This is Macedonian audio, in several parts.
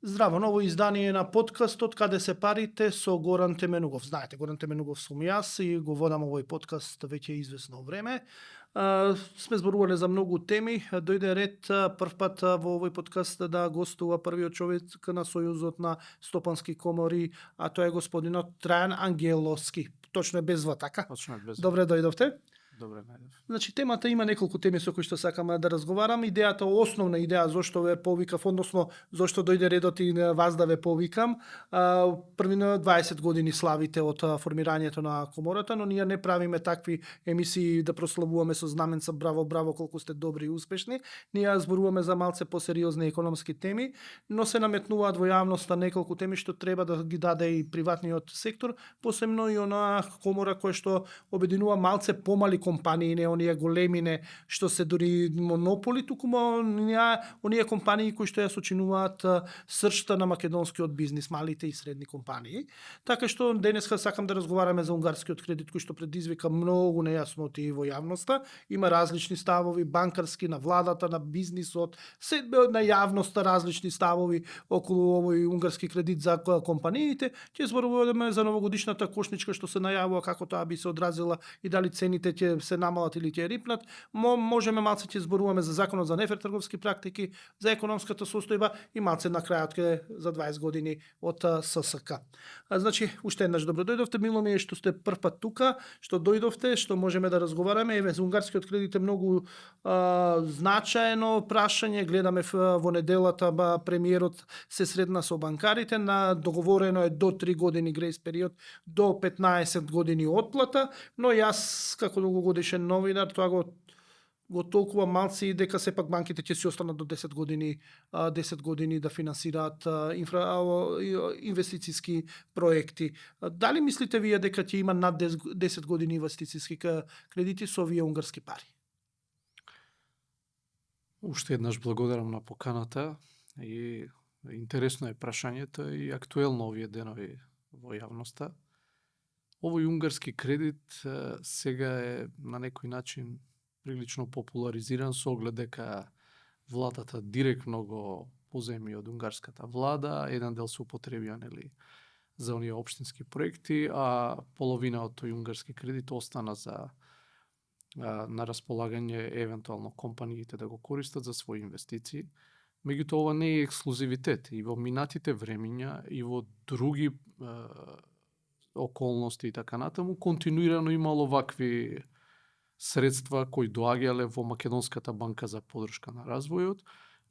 Здраво, ново издание на подкастот Каде се парите со Горан Теменугов. Знаете, Горан Теменугов сум јас и го водам овој подкаст веќе известно време. Сме зборувале за многу теми. Дојде ред првпат во овој подкаст да гостува првиот човек на Сојузот на стопански комори, а тоа е господинот Трајан Ангеловски. Точно е без В, така? Точно е без В. Добре дојдовте. Добре најдов. Значи, темата има неколку теми со кои што сакам да разговарам. Идејата, основна идеја зошто ве повикав, односно зошто дојде редот и вас да ве повикам. Први на 20 години славите од формирањето на комората, но ние не правиме такви емисии да прославуваме со знаменца браво, браво, колку сте добри и успешни. Ние зборуваме за малце посериозни економски теми, но се наметнуваат во јавноста неколку теми што треба да ги даде и приватниот сектор, посебно и она комора која што обединува малце помали компании, не оние големине што се дури монополи, туку оние компании кои што ја сочинуваат сршта на македонскиот бизнис, малите и средни компании. Така што денеска сакам да разговараме за унгарскиот кредит кој што предизвика многу нејасноти во јавноста. Има различни ставови, банкарски, на владата, на бизнисот, се на јавноста различни ставови околу овој унгарски кредит за компаниите. Ќе зборуваме за новогодишната кошничка што се најавува, како тоа би се одразила и дали цените ќе се намалат или ќе рипнат. Можеме малце ќе зборуваме за законот за нефер трговски практики, за економската состојба и малце на крајот за 20 години од ССК. Значи, уште еднаш добро дојдовте, мило ми е што сте првпат тука, што дојдовте, што можеме да разговараме. Еве, за унгарскиот кредит е многу значаено прашање. Гледаме во неделата премиерот се средна со банкарите, договорено е до 3 години грејс период, до 15 години отплата, но јас како долгогодишен новинар тоа го толкува малци и дека сепак банките ќе си останат до 10 години да финансираат инвестициски проекти. Дали мислите вие дека ќе има над 10 години инвестициски кредити со овие унгарски пари? Уште еднаш благодарам на поканата и интересно е прашањето и актуелно овие денови во јавноста. Овој унгарски кредит сега е на некој начин прилично популаризиран со оглед дека владата директно го поземи од унгарската влада, еден дел се употребија за оние општински проекти, а половина од тој унгарски кредит остана на располагање евентуално компаниите да го користат за своји инвестиции. Меѓутоа, ова не е ексклузивитет и во минатите времиња и во други околности и така натаму, континуирано имало вакви средства кои доаѓале во Македонската банка за поддршка на развојот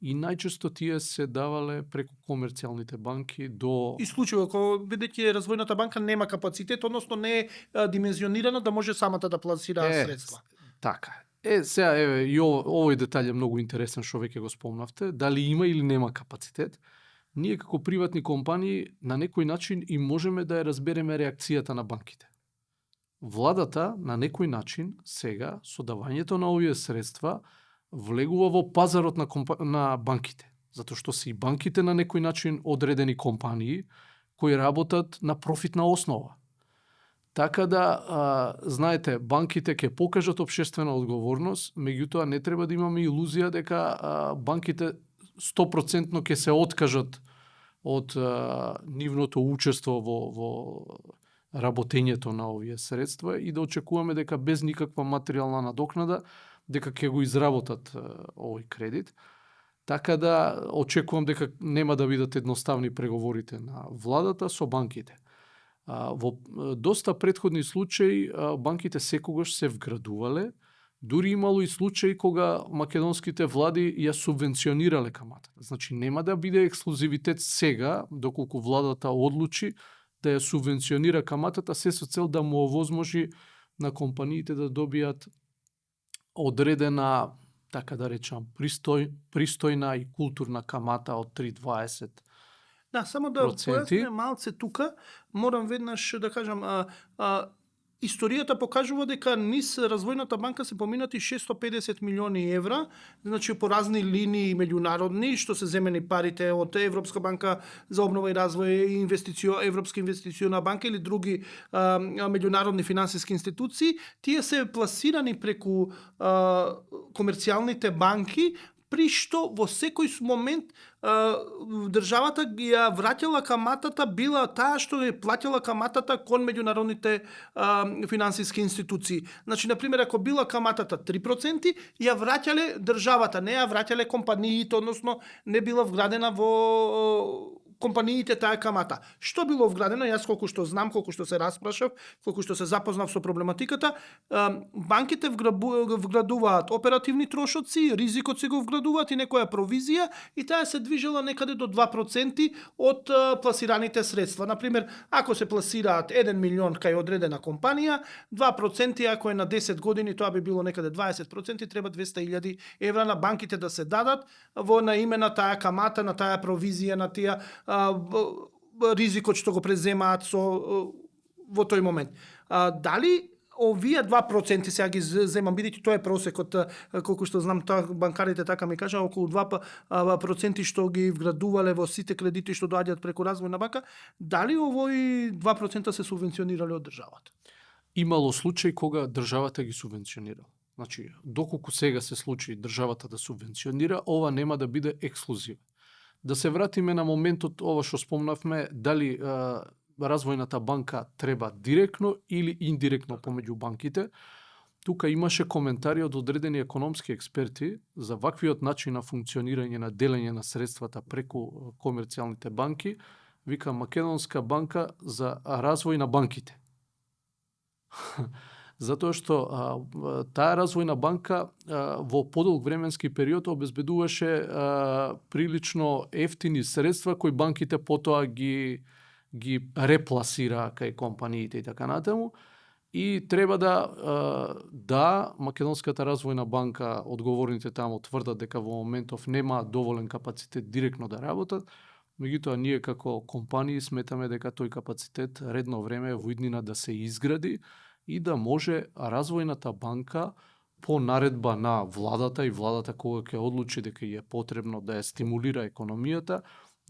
и најчесто тие се давале преку комерцијалните банки до... Исклучиво, бидејќи развојната банка нема капацитет, односно не е димензионирана да може самата да пласира средства. Така. Сега, и овој детаљ е многу интересен што веќе го спомнавте. Дали има или нема капацитет? Ние како приватни компании на некој начин и можеме да ја разбереме реакцијата на банките. Владата на некој начин сега со давањето на овие средства влегува во пазарот на банките, затоа што се и банките на некој начин одредени компании кои работат на профитна основа. Така да, знаете, банките ќе покажат општествена одговорност, меѓутоа не треба да имаме илузија дека банките 100% ќе се откажат од нивното учество во работењето на овие средства и да очекуваме дека без никаква материјална надокнада дека ќе го изработат овој кредит. Така да очекувам дека нема да бидат едноставни преговорите на владата со банките. Во доста претходни случаи банките секогаш се вградувале. Дури имало и случаи кога македонските влади ја субвенционирале камата. Значи нема да биде ексклузивитет сега, доколку владата одлучи да ја субвенционира каматата, се со цел да му овозможи на компаниите да добијат одредена, така да речам, пристојна и културна камата од 3,20%. Да, само да појасниме малце тука, морам веднаш да кажам, историјата покажува дека низ развојната банка се поминати 650 милиони евра, значи по разни линии меѓународни, што се земени парите од Европска банка за обнова и развој, Европска инвестициона банка или други меѓународни финансиски институции, тие се пласирани преку комерцијалните банки при што во секој момент државата ги ја враќала каматата, била таа што ја плаќала каматата кон меѓународните финансиски институции. Значи, на пример, ако била каматата 3%, ја враќале државата, не ја враќале компаниите, односно не била вградена во компаниите таа камата. Што било вградено, јас колку што знам, колку што се распрашав, колку што се запознав со проблематиката, банките вградуваат оперативни трошоци, ризикот се го вградуваат и некоја провизија и таа се движела некаде до 2% од пласираните средства. Например, ако се пласираат 1 милион кај одредена компанија, 2% ако е на 10 години, тоа би било некаде 20%, треба 200.000 евра на банките да се дадат на име на таа камата, на таа провизија, на тие ризикот што го преземаат во тој момент. Дали овие 2% сега ги земам, бидејќи тоа е просекот, колку што знам, банкарите така ми кажа, околу 2% што ги вградувале во сите кредити што доаѓаат преку развојна банка, дали овои 2% се субвенционирале од државата? Имало случаи кога државата ги субвенционирала. Значи, доколку сега се случи државата да субвенционира, ова нема да биде ексклузив. Да се вратиме на моментот, ова што спомнавме, дали развојната банка треба директно или индиректно помеѓу банките. Тука имаше коментари од одредени економски експерти за ваквиот начин на функционирање на делење на средствата преку комерцијалните банки, вика Македонска банка за развој на банките. Затоа што таа развојна банка во подолг временски период обезбедуваше прилично ефтини средства кои банките потоа ги репласира кај компаниите и така натаму. И треба да Македонската развојна банка, одговорните таму тврдат дека во моментов нема доволен капацитет директно да работат, меѓутоа ние како компании сметаме дека тој капацитет редно време е во иднина да се изгради и да може развојната банка по наредба на владата и владата кога ќе одлучи дека е потребно да ја стимулира економијата,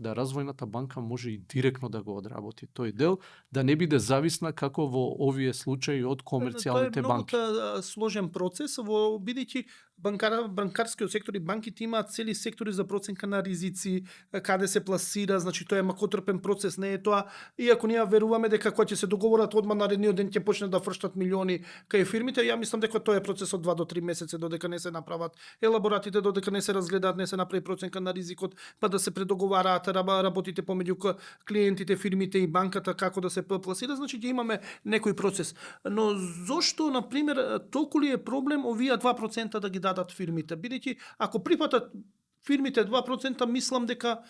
да развојната банка може и директно да го одработи тој дел, да не биде зависна како во овие случаи од комерцијалните банки. Тоа е многу сложен процес, бидејќи банкарскиот сектор и банките имаат цели сектори за проценка на ризици, каде се пласира, значи тоа е макотрпен процес, не е тоа, иако ние веруваме дека кога ќе се договорат одма наредниот ден ќе почнат да фрштат милиони кај фирмите, ја мислам дека тоа е процес од 2 до 3 месеци додека не се направат елаборатите, додека не се разгледаат, не се направи проценка на ризикот, па да се предоговараат работите помеѓу клиентите, фирмите и банката како да се пласира, значи ќе имаме некој процес. Но зошто, на пример, толку ли е проблем овие 2% да ги дадат фирмите? Бидејќи ако прифатат фирмите 2%, мислам дека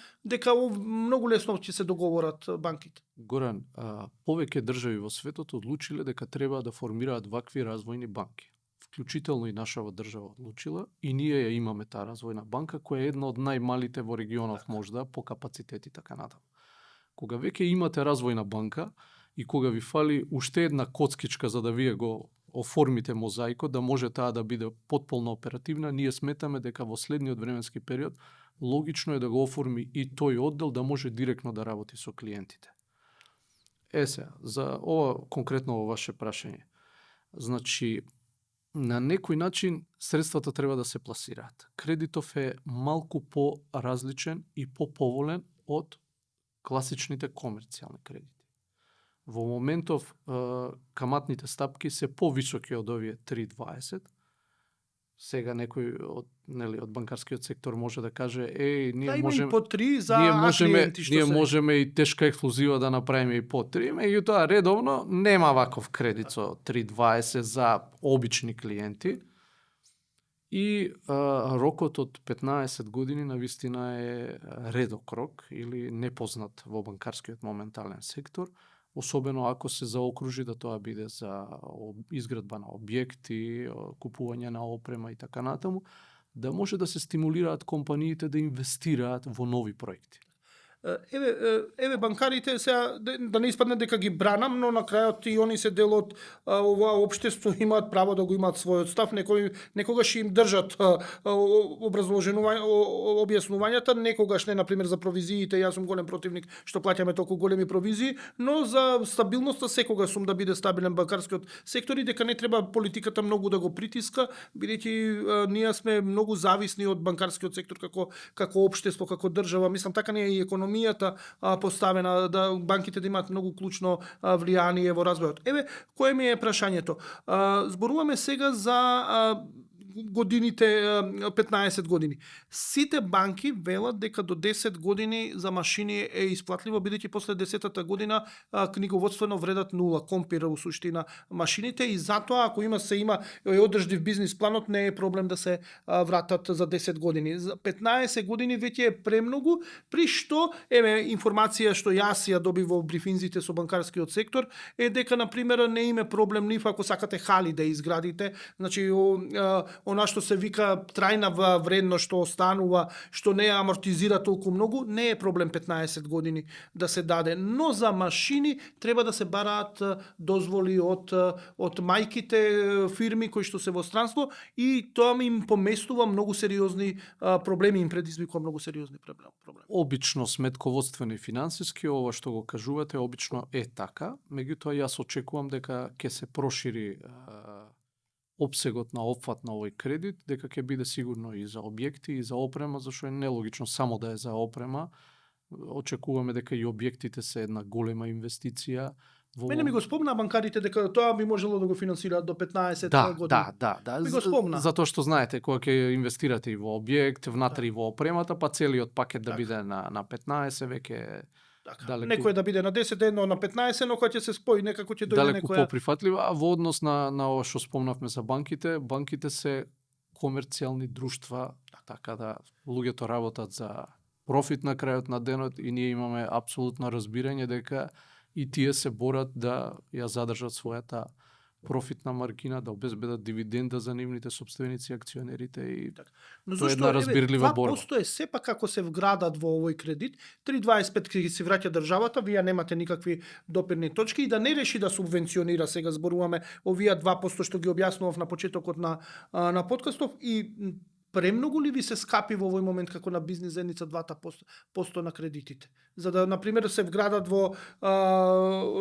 многу лесно ќе се договорат банките. Горан, повеќе држави во светот одлучиле дека треба да формираат вакви развојни банки. Вклучително и нашава држава одлучила и ние ја имаме таа развојна банка која е една од најмалите во регионот можда по капацитет и така натаму. Кога веќе имате развојна банка и кога ви фали уште една коцкичка за да вие го оформите мозаикот, да може таа да биде потполно оперативна, ние сметаме дека во следниот временски период логично е да го оформи и тој оддел да може директно да работи со клиентите. Сега, за ова конкретно во ваше прашање. Значи, на некој начин средствата треба да се пласираат. Кредитов е малку по-различен и по-поволен од класичните комерцијални кредити. Во моментов каматните стапки се повисоки од овие 3,20. Сега некој од банкарскиот сектор може да каже ние можеме по 3 за клиенти што ние можеме и тешка ексклузива да направиме и по 3, меѓутоа редовно нема ваков кредит со 3,20 за обични клиенти. И рокот од 15 години навистина е редок рок или непознат во банкарскиот моментален сектор, особено ако се заокружи да тоа биде за изградба на објекти, купување на опрема и така натаму, да може да се стимулираат компаниите да инвестираат во нови проекти. Еве банкарите сега да не испадне дека ги бранам, но на крајот и они се дел од ова општество, имаат право да го имаат својот став, некогаш им држат објаснувањата, некогаш не, например за провизиите, јас сум голем противник што плаќаме толку големи провизии, но за стабилноста секогаш сум да биде стабилен банкарскиот сектор и дека не треба политиката многу да го притиска, бидејќи ние сме многу зависни од банкарскиот сектор како општество, како држава. Мислам така не е и економијата поставена да банките да имаат многу клучно влијание во развојот. Еве кое ми е прашањето. Зборуваме сега за годините 15 години. Сите банки велат дека до 10 години за машини е исплатливо, бидејќи после 10-та година книговодствено вредат нула, компира у суштина машините и затоа ако има одржлив бизнис планот не е проблем да се вратат за 10 години. За 15 години веќе е премногу, при што информација што јас ја добив во брифинзите со банкарскиот сектор е дека на пример не име проблем нив ако сакате хали да изградите, значи она што се вика трајна вредност што останува, што не амортизира толку многу, не е проблем 15 години да се даде. Но за машини треба да се бараат дозволи од мајките фирми кои што се во странство и тоа им поместува многу сериозни проблеми, им предизвикува многу сериозни проблеми. Обично сметководствено и финансиски, ова што го кажувате, обично е така, меѓутоа јас очекувам дека ќе се прошири опсегот на опфат на овој кредит, дека ќе биде сигурно и за објекти и за опрема, зашто е нелогично само да е за опрема. Очекуваме дека и објектите се една голема инвестиција. Мене ми го спомна банкарите дека тоа би можело да го финансираат до 15 години. Да. Ми го спомна. Затоа што знаете, кога ќе инвестирате и во објект, внатре и во опремата, па целиот пакет да биде на 15 веќе така. Далеку... Некој да биде на 10, едно на 15, но кога ќе се спои некако ќе дојде далеку некоја поприфатлива, а во однос на ова што спомнавме за банките се комерцијални друштва, така да луѓето работат за профит на крајот на денот и ние имаме апсолутно разбирање дека и тие се борат да ја задржат својата профитна маргина, да обезбедат дивиденда за нивните собственици, акционерите и Но тоа е една разбирлива борба. 2% е сепак како се вградат во овој кредит, 3,25 ќе се враќа државата, вие немате никакви допирни точки и да не реши да субвенционира, сега зборуваме овие 2% што ги објаснував на почетокот на подкастов и премногу ли ви се скапи во овој момент како на бизнис заедница 2% на кредитите? За да, например, се вградат во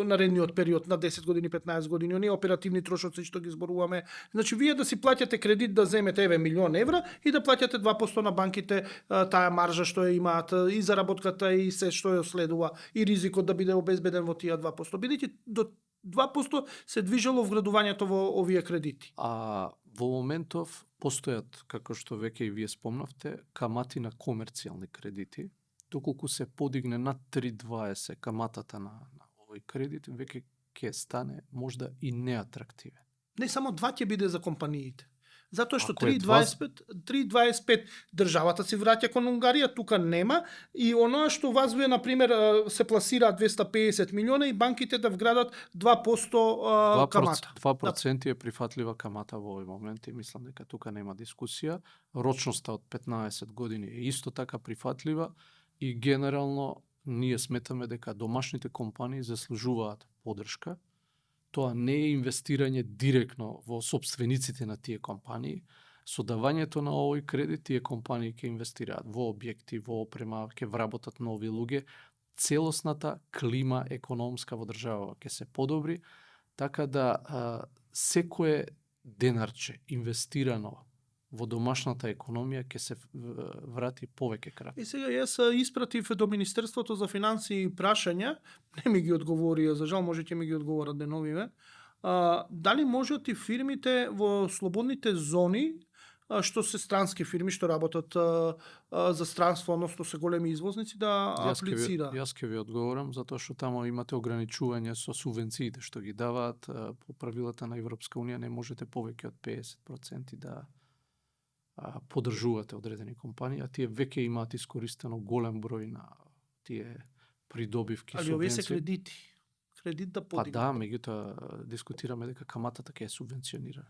наредниот период на 10 години, 15 години, оние оперативни трошоци што ги зборуваме. Значи, вие да си плаќате кредит да земете милион евра и да плаќате 2% на банките таа маржа што ја имаат и заработката и се што ја следува и ризикот да биде обезбеден во тие 2%. Бидејќи до 2% се движело вградувањето во овие кредити. А во моментов постојат, како што веќе и вие спомнавте, камати на комерцијални кредити. Доколку се подигне над 3,20 каматата на овој кредит, веќе ќе стане можда и неатрактивен. Не само 2 ќе биде за компаниите. Затоа што Ако е 3,25 државата си враќа кон Унгарија, тука нема и оноа што вазуе, на пример, се пласираат 250 милиона и банките да вградат 2% камата. 2% е прифатлива камата во овој момент и мислам дека тука нема дискусија. Рочноста од 15 години е исто така прифатлива и генерално ние сметаме дека домашните компании заслужуваат поддршка. Тоа не е инвестирање директно во собствениците на тие компании. Со давањето на овој кредит, тие компании ќе инвестираат во објекти, во опрема, ќе вработат нови луѓе. Целосната клима економска во држава ќе се подобри, така да секое денарче инвестирано во домашната економија ќе се врати повеќе кратко. И сега јас испратив до Министерството за финансии прашања, не ми ги одговорија, за жал може ќе ми ги одговорат деновиве. Дали можат и фирмите во слободните зони, што се странски фирми што работат за странство, односно се големи извозници, да аплицира? Јас ќе ви одговорам, затоа што таму имате ограничување со субвенциите што ги даваат по правилата на Европска унија, не можете повеќе од 50% да поддржувате одредени компании, а тие веќе имаат искористено голем број на тие придобивки, субвенции. Али овие се кредит да подигнат. Па да, меѓутоа дискутираме дека каматата ќе е субвенционирана.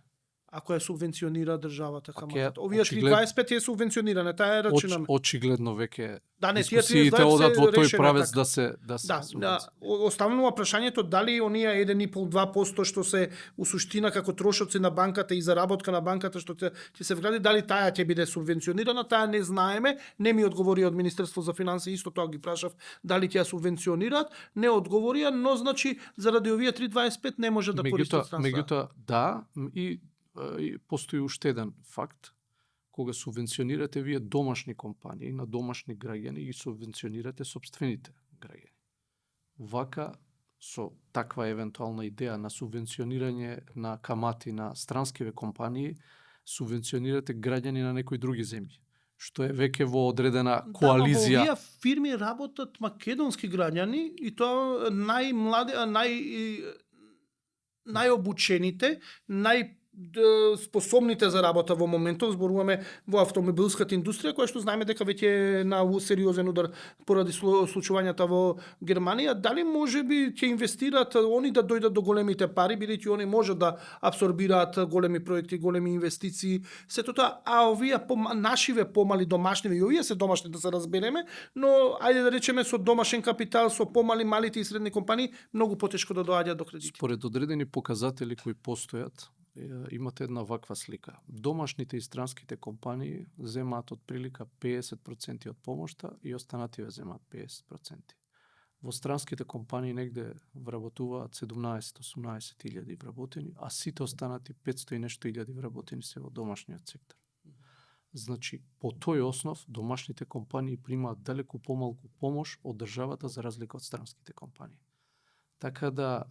Ако ја субвенционира државата Пак каматата. е Овие очиглед- 3,25 е субвенциониране, таа е рачунаме. Очигледно веќе Да, не, тие дискусиите 32 одат се во тој решено правец така. да се Да, субвенци- останува прашањето дали оние 1,5-2% што се у суштина како трошоци на банката и заработка на банката што ќе се вгради, дали таа ќе биде субвенционирана, таа не знаеме, не ми одговори од Министерство за финансии, исто тоа ги прашав дали ќе ја субвенционираат, не одговорија, но значи заради овие 3,25 не може да користат средства. Меѓутоа, да, и постои уште еден факт. Кога субвенционирате вие домашни компании на домашни граѓани, ги субвенционирате собствените граѓани. Вака, со таква евентуална идеја на субвенционирање на камати на странскиве компании, субвенционирате граѓани на некои други земји, што е веќе во одредена коализија. Да, во овие фирми работат македонски граѓани и тоа најмлади, најобучените, способните за работа во моментов, зборуваме во автомобилската индустрија, која што знаеме дека веќе е на сериозен удар поради случувањата во Германија. Дали можеби ќе инвестираат они да дојдат до големите пари, бидејќи они може да абсорбираат големи проекти, големи инвестиции, сето тоа, а овие нашиве помали домашниве, и овие се домашни да се разбереме, но ајде да речеме со домашен капитал, со помали малите и средни компании, многу потешко да доаѓаат до кредити. Според одредени показатели кои постојат, имате една ваква слика. Домашните и странските компании земаат од прилика 50% од помошта и останативе земаат 50%. Во странските компании негде вработуваат 17-18 илјади вработени, а сите останати 500 и нешто илјади вработени се во домашниот сектор. Значи, по тој основ, домашните компании примаат далеку помалку помош од државата за разлика од странските компании. Така да,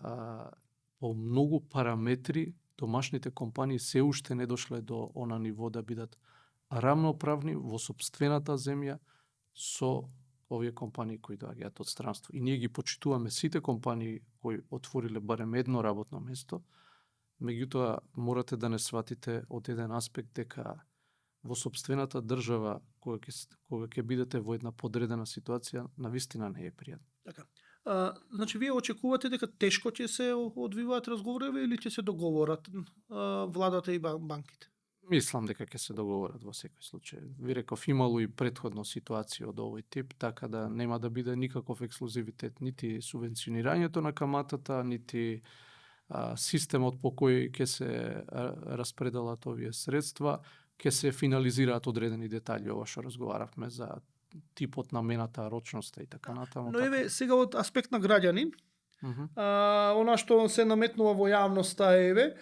по многу параметри, домашните компании се уште не дошле до она ниво да бидат рамноправни во сопствената земја со овие компании кои доаѓаат од странство. И ние ги почитуваме сите компании кои отвориле барем едно работно место, меѓутоа морате да не сватите од еден аспект дека во сопствената држава кога ќе бидете во една подредена ситуација, навистина не е пријатно. Така. Значи, вие очекувате дека тешко ќе се одвиваат разговорите или ќе се договорат владата и банките? Мислам дека ќе се договорат во секој случај. Ви реков, имало и претходно ситуации од овој тип, така да нема да биде никаков ексклузивитет, нити субвенционирањето на каматата, нити системот по кој ќе се распределат овие средства, ќе се финализираат одредени детали, ова што разговаравме за типот на мената, рочноста и така натаму. Но еве сега од аспект на граѓанин, она што се наметнува во јавноста еве,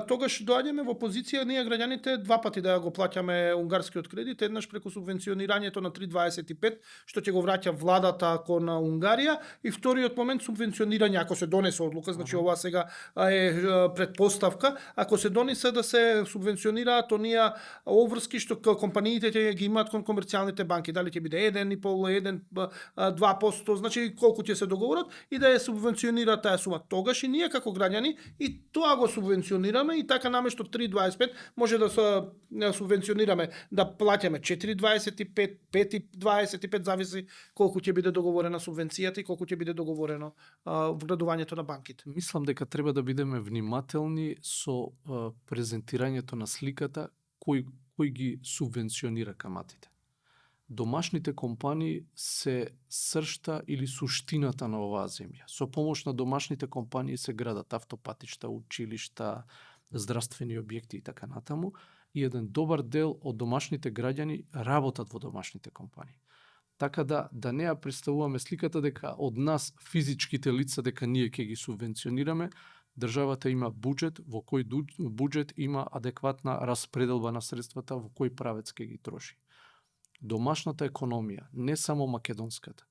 тогаш доаѓаме во позиција ние граѓаните два пати да го плаќаме унгарскиот кредит, еднаш преку субвенционирањето на 3,25 што ќе го враќа владата кон Унгарија и вториот момент субвенционирање ако се донесе одлука, значи ова сега е предпоставка, ако се донесе да се субвенционираат оние обврски што компаниите ќе ги имаат кон комерцијалните банки, дали ќе биде 1,5, 2%, значи колку ќе се договорат и да е субвенционира таа сума. Тогаш и ние како граѓани и тоа го субвенционираме и така наместо 3,25 може да се субвенционираме да плаќаме 4,25, 5,25 зависи колку ќе биде договорена субвенцијата и колку ќе биде договорено вградувањето на банките. Мислам дека треба да бидеме внимателни со презентирањето на сликата кој ги субвенционира каматите. Домашните компании се сршта или суштината на оваа земја. Со помош на домашните компании се градат автопатишта, училишта, здравствени објекти и така натаму. И еден добар дел од домашните граѓани работат во домашните компании. Така да не ја представуваме сликата дека од нас, физичките лица, дека ние ќе ги субвенционираме, државата има буџет, во кој буџет има адекватна распределба на средствата, во кој правец ќе ги троши. Домашната економија, не само македонската,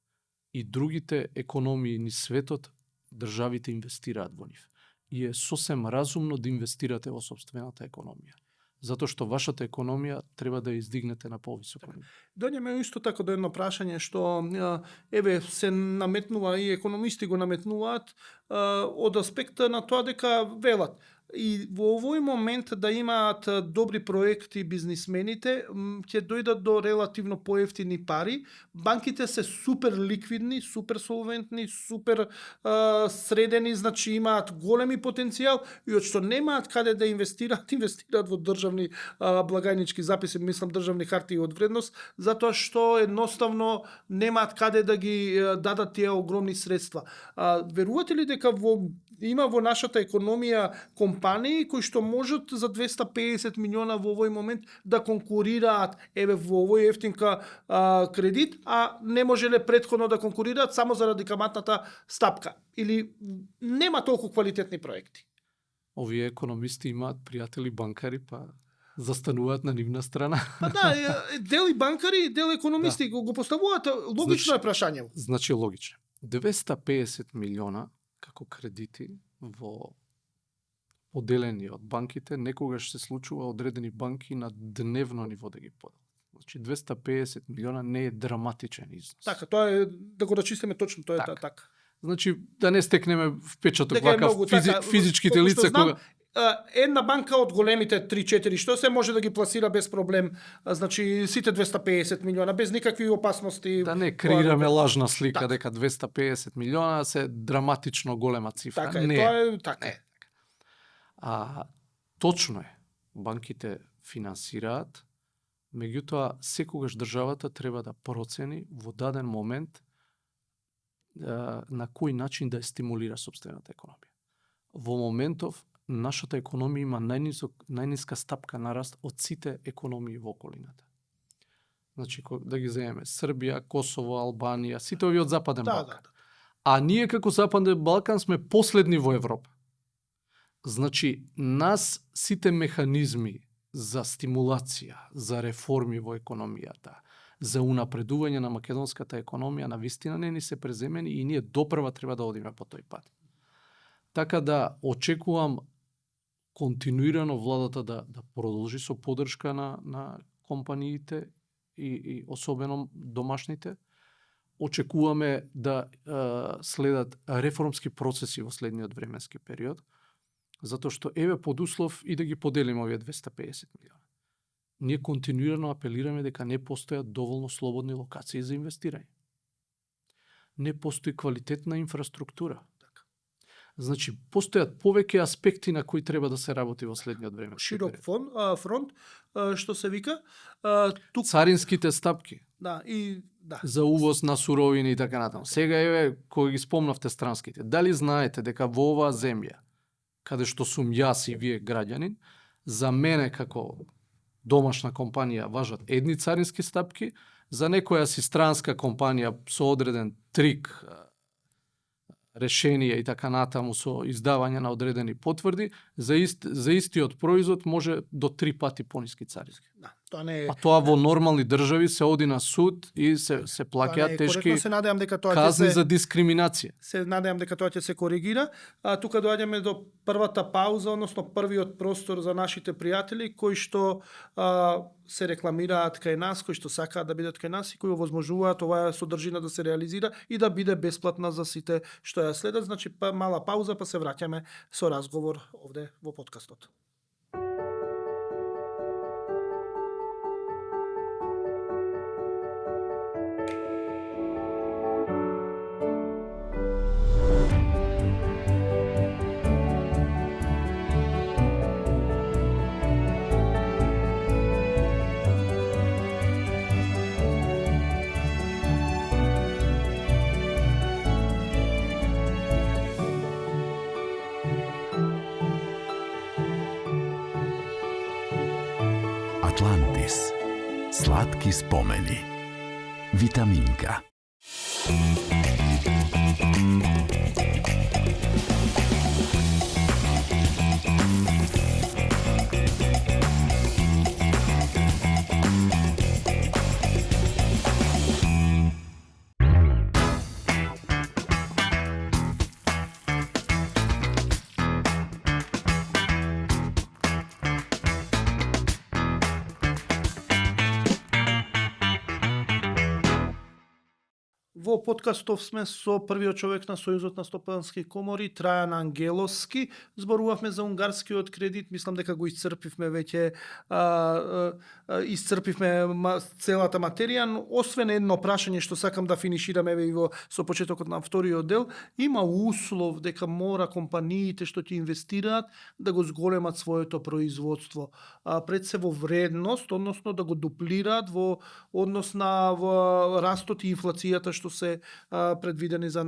и другите економии низ светот, државите инвестираат во нив. И е сосем разумно да инвестирате во собствената економија. Затоа што вашата економија треба да ја издигнете на повисоко ниво. Доаѓаме исто така до едно прашање што еве се наметнува и економисти го наметнуваат од аспекта на тоа дека велат И во овој момент да имаат добри проекти бизнисмените, ќе дојдат до релативно поевтини пари. Банките се супер ликвидни, супер солвентни, супер средени, значи имаат големи потенцијал и од што немаат каде да инвестираат во државни благајнички записи, мислам државни хартии од вредност, затоа што едноставно немаат каде да ги дадат тие огромни средства. Верувате ли дека има во нашата економија компании кои што можат за 250 милиона во овој момент да конкурираат во овој ефтинка кредит, а не можеле претходно да конкурираат само заради каматната стапка или нема толку квалитетни проекти? Овие економисти имаат пријатели банкари, па застануваат на нивна страна. Па да, дел и банкари, дел економисти го поставуваат, логично е прашањето. Значи логично. 250 милиона како кредити во поделени од банките, некогаш се случува одредени банки на дневно ниво да ги поделат. Значи 250 милиона не е драматичен износ. Така, тоа е да го рачистиме точно, тоа е така. Значи да не стекнеме впечаток дека вака физичките лица кога една банка од големите 3-4 што се може да ги пласира без проблем, значи сите 250 милиона без никакви опасности. Да не креираме лажна слика дека 250 милиона се драматично голема цифра. Така е, не, тоа е така. Не. Точно е, банките финансираат, меѓутоа секогаш државата треба да процени во даден момент на кој начин да ја стимулира сопствената економија. Во моментов нашата економија има најниска стапка на раст од сите економии во околината. Значи, да ги земеме Србија, Косово, Албанија, сите овие од Западен Балкан. Да. А ние како Западен Балкан сме последни во Европа. Значи, нас сите механизми за стимулација, за реформи во економијата, за унапредување на македонската економија на вистина не ни се преземени и ние допрва треба да одиме по тој пат. Така да очекувам континуирано владата да продолжи со поддршка на компаниите и особено домашните. Очекуваме да следат реформски процеси во следниот временски период, затоа што еве под услов и да ги поделиме овие 250 милиона. Ние континуирано апелираме дека не постојат доволно слободни локации за инвестирање. Не постои квалитетна инфраструктура. Значи, постојат повеќе аспекти на кои треба да се работи во следниот време. Широк фронт, што се вика. Царинските стапки. Да, и да. За увоз на суровини и така натаму. Сега еве, кој ги спомнавте странските. Дали знаете дека во оваа земја, каде што сум јас и вие граѓанин, за мене како домашна компанија важат едни царински стапки, за некоја си странска компанија со одреден трик, решенија и така натаму со издавање на одредени потврди, за истиот производ може до 3 пати пониски царински. Да, тоа не е. А тоа во нормални држави се оди на суд и се плаќаат тешки се надевам дека тоа казни за дискриминација. Се надевам дека тоа ќе се коригира. Тука доаѓаме до првата пауза, односно првиот простор за нашите пријатели кои што се рекламираат кај нас, кои што сакаат да бидат кај нас и кои овозможуваат оваа содржина да се реализира и да биде бесплатна за сите што ја следат. Значи мала пауза, па се враќаме со разговор овде во подкастот. Атлантис. Сладки спомени. Витаминка. Во Во подкастов сме со првиот човек на Сојузот на стопански комори, Трајан Ангеловски. Зборувавме за унгарскиот кредит, мислам дека го исцрпивме веќе, целата материја, но освен едно прашање што сакам да финишираме и со почетокот на вториот дел, има услов дека мора компаниите што ќе инвестираат да го зголемат своето производство. Пред се во вредност, односно да го дуплираат во однос на растот и инфлацијата што се предвидени за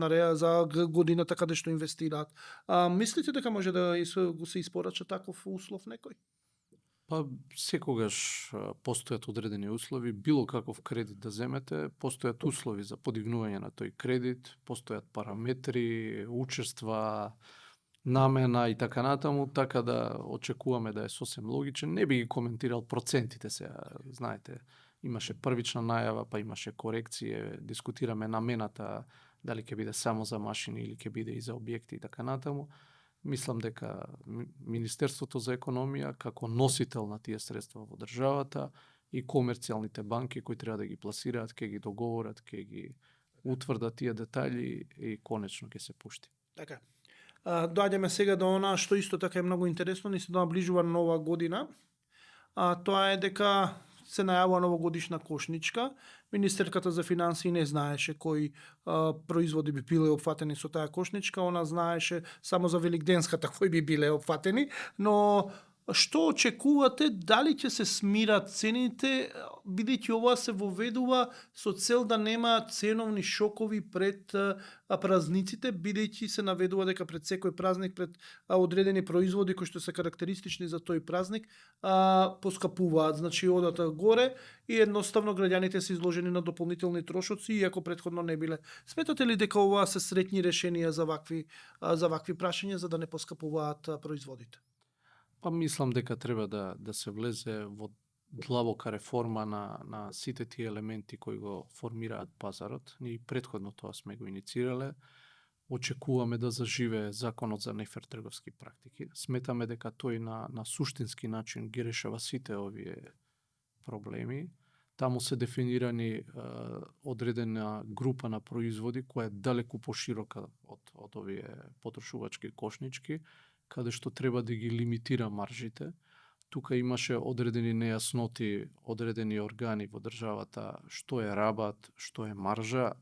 годината каде што инвестираат. Мислите дека може да се испорача таков услов некој? Па секогаш постојат одредени услови, било каков кредит да земете, постојат услови за подигнување на тој кредит, постојат параметри, учества, намена и така натаму, така да очекуваме да е сосем логичен. Не би ги коментирал процентите сега, знаете, имаше првична најава, па имаше корекција, дискутираме намената, дали ќе биде само за машини или ќе биде и за објекти и така натаму. Мислам дека Министерството за економија, како носител на тие средства во државата и комерцијалните банки кои треба да ги пласираат, ќе ги договорат, ќе ги утврдат тие детали и конечно ќе се пушти. Така. Доаѓаме сега до она што исто така е многу интересно, ни се наближува нова година. Тоа е дека се најавува новогодишна кошничка. Министерката за финансии не знаеше кои производи би биле опфатени со таа кошничка, она знаеше само за великденската кои би биле опфатени, но што очекувате, дали ќе се смират цените, бидејќи ова се воведува со цел да нема ценовни шокови пред празниците, бидејќи се наведува дека пред секој празник, пред одредени производи кои што се карактеристични за тој празник, поскапуваат, значи одат горе и едноставно граѓаните се изложени на дополнителни трошоци, иако претходно не биле. Сметате ли дека ова се среќни решенија за вакви прашања за да не поскапуваат производите? Па мислам дека треба да се влезе во длабока реформа на сите тие елементи кои го формираат пазарот. Ние претходно тоа сме го иницирале. Очекуваме да заживее законот за нефер трговски практики. Сметаме дека тој на суштински начин ги решава сите овие проблеми. Таму се дефинирани одредена група на производи која е далеку поширока од овие потрошувачки кошнички, каде што треба да ги лимитира маржите. Тука имаше одредени нејасноти, одредени органи во државата, што е рабат, што е маржа.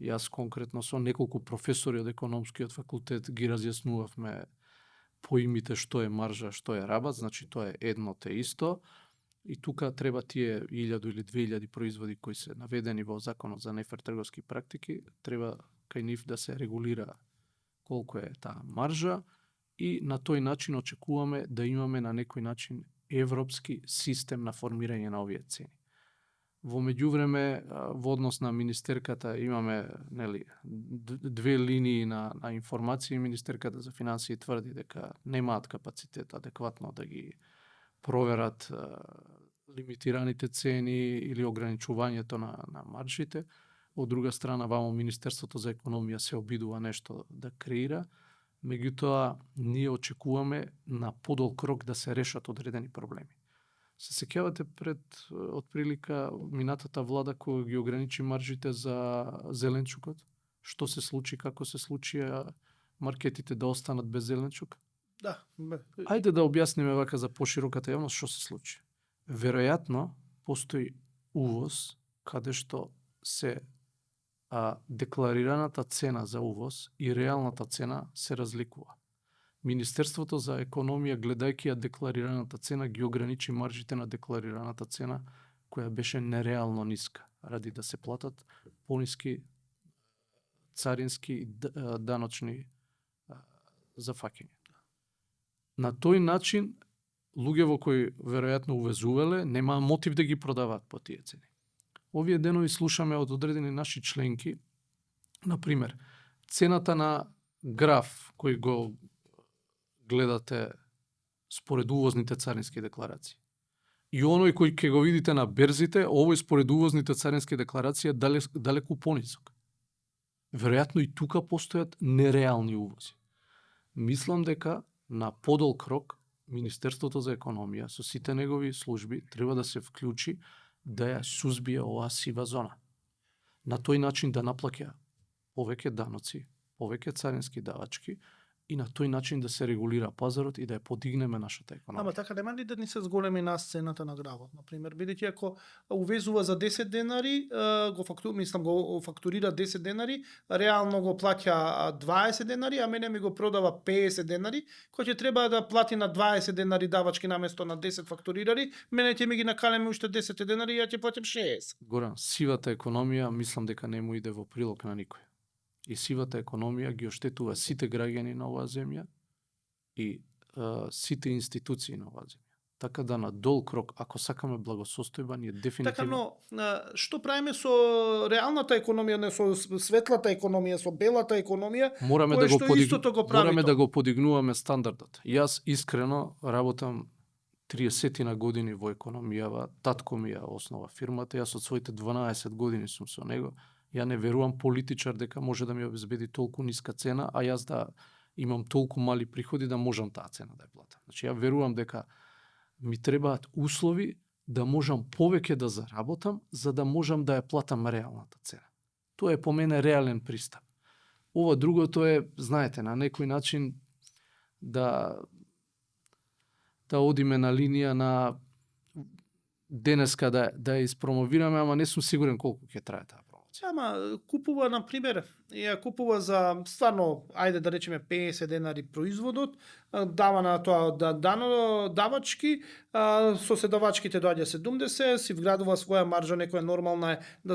Јас конкретно со неколку професори од економскиот факултет ги разјаснувавме поимите што е маржа, што е рабат, значи тоа е едно те исто. И тука треба тие 1000 или 2000 производи кои се наведени во законот за нефер трговски практики, треба кај нив да се регулира колку е таа маржа, и на тој начин очекуваме да имаме на некој начин европски систем на формирање на овие цени. Во меѓувреме, во однос на министерката имаме две линии на информации. Министерката за финансии тврди дека немаат капацитет адекватно да ги проверат лимитираните цени или ограничувањето на маржите. Од друга страна, вамо Министерството за економија се обидува нешто да креира. Меѓутоа, ние очекуваме на подолг рок да се решат одредени проблеми. Се сеќавате пред отприлика минатата влада која ги ограничи маржите за зеленчукот? Што се случи, како се случи маркетите да останат без зеленчук? Да. Ајде да објасниме вака за пошироката јавност што се случи. Веројатно постои увоз каде што се декларираната цена за увоз и реалната цена се разликува. Министерството за економија, гледајќи ја декларираната цена, ги ограничи маржите на декларираната цена, која беше нереално ниска, ради да се платат пониски царински и даночни зафаќања. На тој начин, луѓе кои веројатно увезувале, немаа мотив да ги продаваат по тие цени. Овие денови слушаме од одредени наши членки, например, цената на граф кој го гледате според увозните царински декларации. И оној кој ќе го видите на берзите, овој според увозните царински декларации е далеку понисок. Веројатно и тука постојат нереални увози. Мислам дека на подолг рок Министерството за економија со сите негови служби треба да се вклучи да ја сузбие оваа сива зона. на тој начин да наплаќа повеќе даноци, повеќе царински давачки и на тој начин да се регулира пазарот и да ја подигнеме нашата економија. Ама така нема ли да ни се зголеми нас цената на гравот, на пример, бидејќи ако увезува за 10 денари, го фактурира 10 денари, реално го плаќа 20 денари, а мене ми го продава 50 денари, кој ќе треба да плати на 20 денари давачки наместо на 10 фактурирари, мене ќе ми ги накалеме уште 10 денари и ја ќе платам 60. Горан, сивата економија мислам дека не му иде во прилог на никој. И сивата економија ги оштетува сите граѓани на оваа земја и сите институции на оваа земја. Така да на долг рок, ако сакаме благосостојба, ние дефинитивно... Така, но што правиме со реалната економија, не со светлата економија, со белата економија, мораме кое да го што истото го прави мораме тоа? да го подигнуваме стандардот. Јас искрено работам 30 на години во економијава, татко ми ја основа фирмата, јас од своите 12 години сум со него. Ја не верувам политичар дека може да ми обезбеди толку ниска цена, а јас да имам толку мали приходи да можам таа цена да ја платам. Значи ја верувам дека ми требаат услови да можам повеќе да заработам, за да можам да ја платам реалната цена. Тоа е по мене реален пристап. Ова другото е, знаете, на некој начин да одиме на линија на денеска да ја испромовираме, ама не сум сигурен колку ќе трае таа промоција. Ама купува, на пример, ја купува за стварно, ајде да речеме 50 денари производот, дава на тоа давачки, со седавачките доаѓа 70, си вградува своја маржа, некоја нормална е да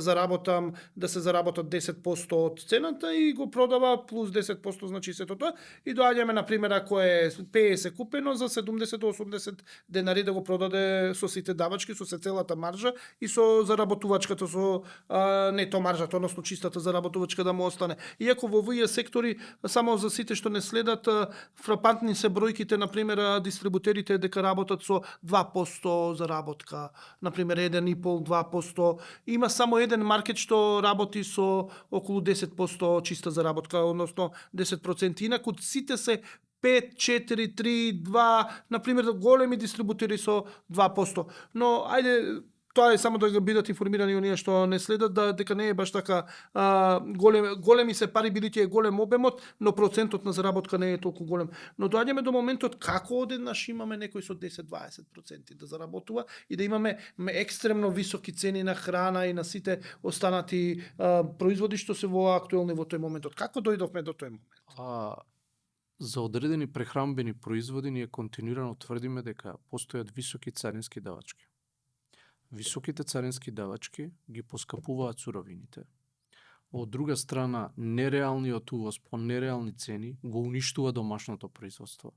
се заработат 10% од цената и го продава плюс 10%, значи сето тоа, и доаѓаме на пример ако е 50 купено за 70-80 денари да го продаде со сите давачки, со целата маржа и со заработувачката, со нето маржата, односно чистата заработувачка да му остане. Иако во овие сектори, само за сите што не следат, фрапантни се бројките, на пример, дистрибутерите дека работат со 2% заработка, на пример 1,5-2%. Има само еден маркет што работи со околу 10% чиста заработка, односно 10%. Инаку сите се 5, 4, 3, 2, на пример, големи дистрибутери со 2%. Но, ајде, тоа е само да го бидат информирани оние што не следат, дека не е баш така големи се пари, бидејќи е голем обемот, но процентот на заработка не е толку голем. Но доаѓаме до моментот како одеднаш имаме некој со 10-20% да заработува и да имаме екстремно високи цени на храна и на сите останати производи што се во актуелни во тој моментот. Како дојдовме до тој момент? За одредени прехранбени производи ние континуирано тврдиме дека постојат високи царински давачки. Високите царински давачки ги поскапуваат суровините. Од друга страна, нереалниот увоз по нереални цени го уништува домашното производство.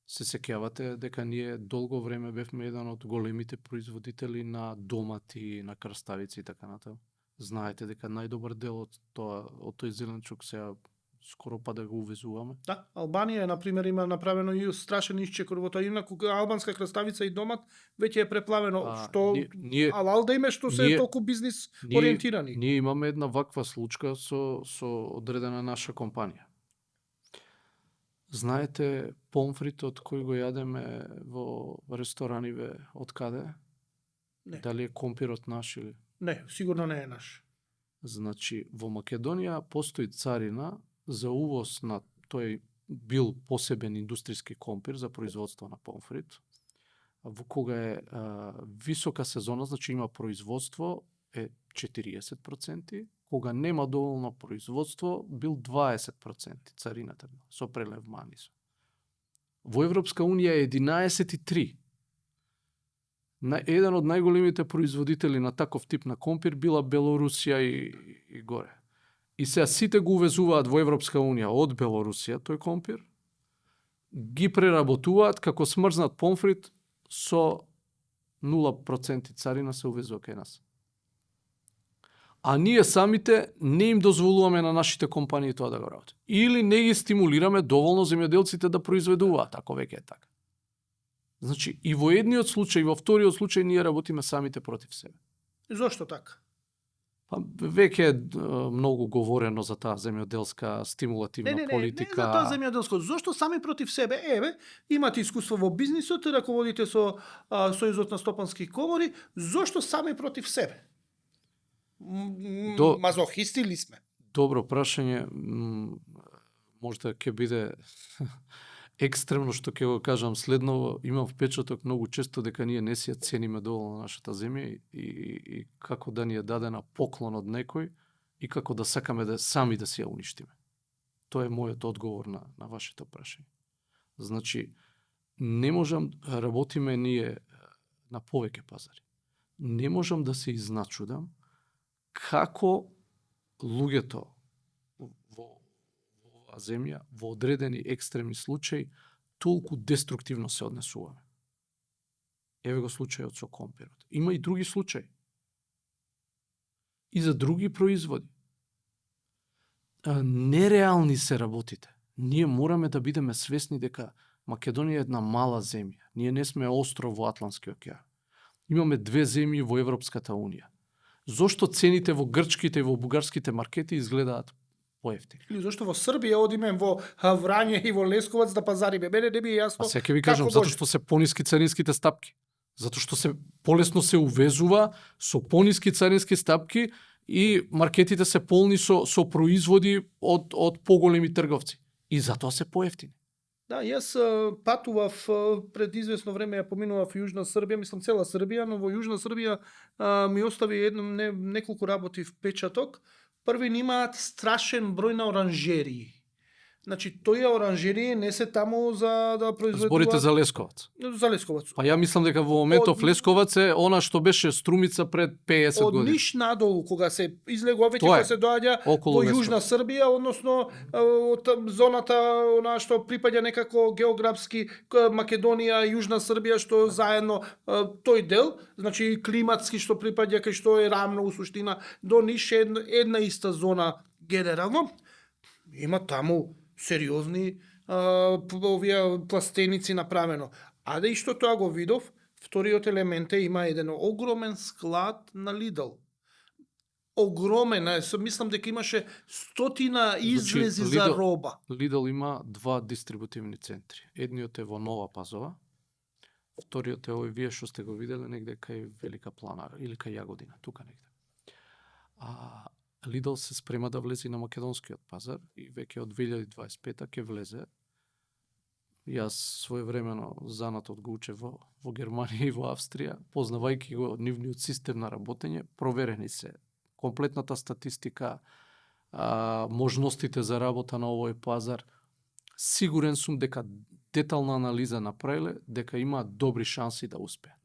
Се сеќавате дека ние долго време бевме еден од големите производители на домати, на краставици и така натаму. Знаете дека најдобар дел од тој зеленчук сега скоро па да го увезуваме. Да, Албанија, например, има направено и страшен исчекор во тоа. Инаку албанска краставица и домат веќе е преплавено, што алал да име што се толку бизнис ориентирани. Ние имаме една ваква случка со одредена наша компанија. Знаете помфритот кој го јадеме во рестораниве од каде? Не. Дали е компирот наш или? Не, сигурно не е наш. Значи, во Македонија постои царина за увоз на тој бил посебен индустријски компир за производство на помфрит. Во кога е висока сезона, значи има производство, е 40%, кога нема доволно производство, бил 20% царината со прелев манис. Во Европска Унија е 11,3%. Еден од најголемите производители на таков тип на компир била Белорусија и горе. И сега сите го увезуваат во Европска Унија од Белорусија тој компир, ги преработуваат како смрзнат помфрит со 0% царина се увезува кај нас. А ние самите не им дозволуваме на нашите компании тоа да го работат. Или не ги стимулираме доволно земјоделците да произведуваат, ако веќе е така. Значи, и во едниот случај, и во вториот случај, ние работиме самите против себе. И зошто така? Па веќе е многу говорено за таа земјоделска стимулативна политика. Не за таа земјоделска. Зошто сами против себе? Имате искуство во бизнисот, раководите со Сојузот на стопански комори, зошто сами против себе? Мазохисти ли сме? Добро прашање, можда ќе биде екстремно што ќе го кажам следново, имам впечаток многу често дека ние не си ја цениме доволно нашата земја и како да ни е дадена поклон од некој и како да сакаме да сами да си ја уништиме. Тоа е мојот одговор на вашето прашање. Значи, не можам, работиме ние на повеќе пазари. Не можам да се изначудам како луѓето во оваа земја, во одредени екстремни случаи, толку деструктивно се однесуваме. Еве го случајот со компирот. Има и други случаи. И за други производи. Нереални се работите. Ние мораме да бидеме свесни дека Македонија е една мала земја. Ние не сме остров во Атлантскиот океан. Имаме 2 земји во Европската унија. Зошто цените во грчките и во бугарските маркети изгледаат поевтини? Или зашто во Србија одиме во Врање и во Лесковац да пазариме? Мене не ми е јасно. А сега ви кажам, затоа што се пониски царинските стапки. Затоа што се полесно се увезува со пониски царински стапки и маркетите се полни со производи од поголеми трговци. И затоа се поевтини. Да, јас патував пред известно време, ја поминував Јужна Србија, мислам цела Србија, но во Јужна Србија ми остави неколку работи впечаток. Први, имаат страшен број на оранжерии. Значи, тој оранжерии не се таму за да произведуваат... Зборите за Лесковац. За Лесковац. Па ја мислам дека во моментов Лесковац е она што беше Струмица пред 50 години. Од Ниш надолу, кога се излегува веќе, кога се доаѓа во Јужна Србија, односно од зоната она што припаѓа некако географски Македонија и Јужна Србија, што заедно тој дел, значи климатски што припаѓа кај што е рамно у суштина до Ниш, една иста зона генерално. Има таму сериозни овие пластеници направено. А да и што тоа го видов, вториот елемент е има еден огромен склад на Lidl. Огромен, мислам дека имаше 100 излези за роба. Lidl има 2 дистрибутивни центри. Едниот е во Нова Пазова, вториот е овој вие што сте го виделе негде кај Велика Планара или кај Јагодина, тука негде. Lidl се спрема да влезе на македонскиот пазар и веќе од 2025 ќе влезе. Јас своевремено занатот го учев во Германија и во Австрија, познавајќи го нивниот систем на работење, проверени се комплетната статистика, можностите за работа на овој пазар. Сигурен сум дека детална анализа направиле, дека имаат добри шанси да успеат.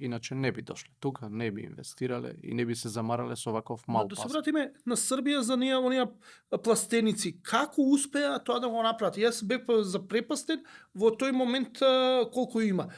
Иначе не би дошле тука, не би инвестирале и не би се замарале со ваков мал пазар. Да се вратиме на Србија за оние пластеници. Како успеа тоа да го направат? Јас бев запрепастен во тој момент колку има.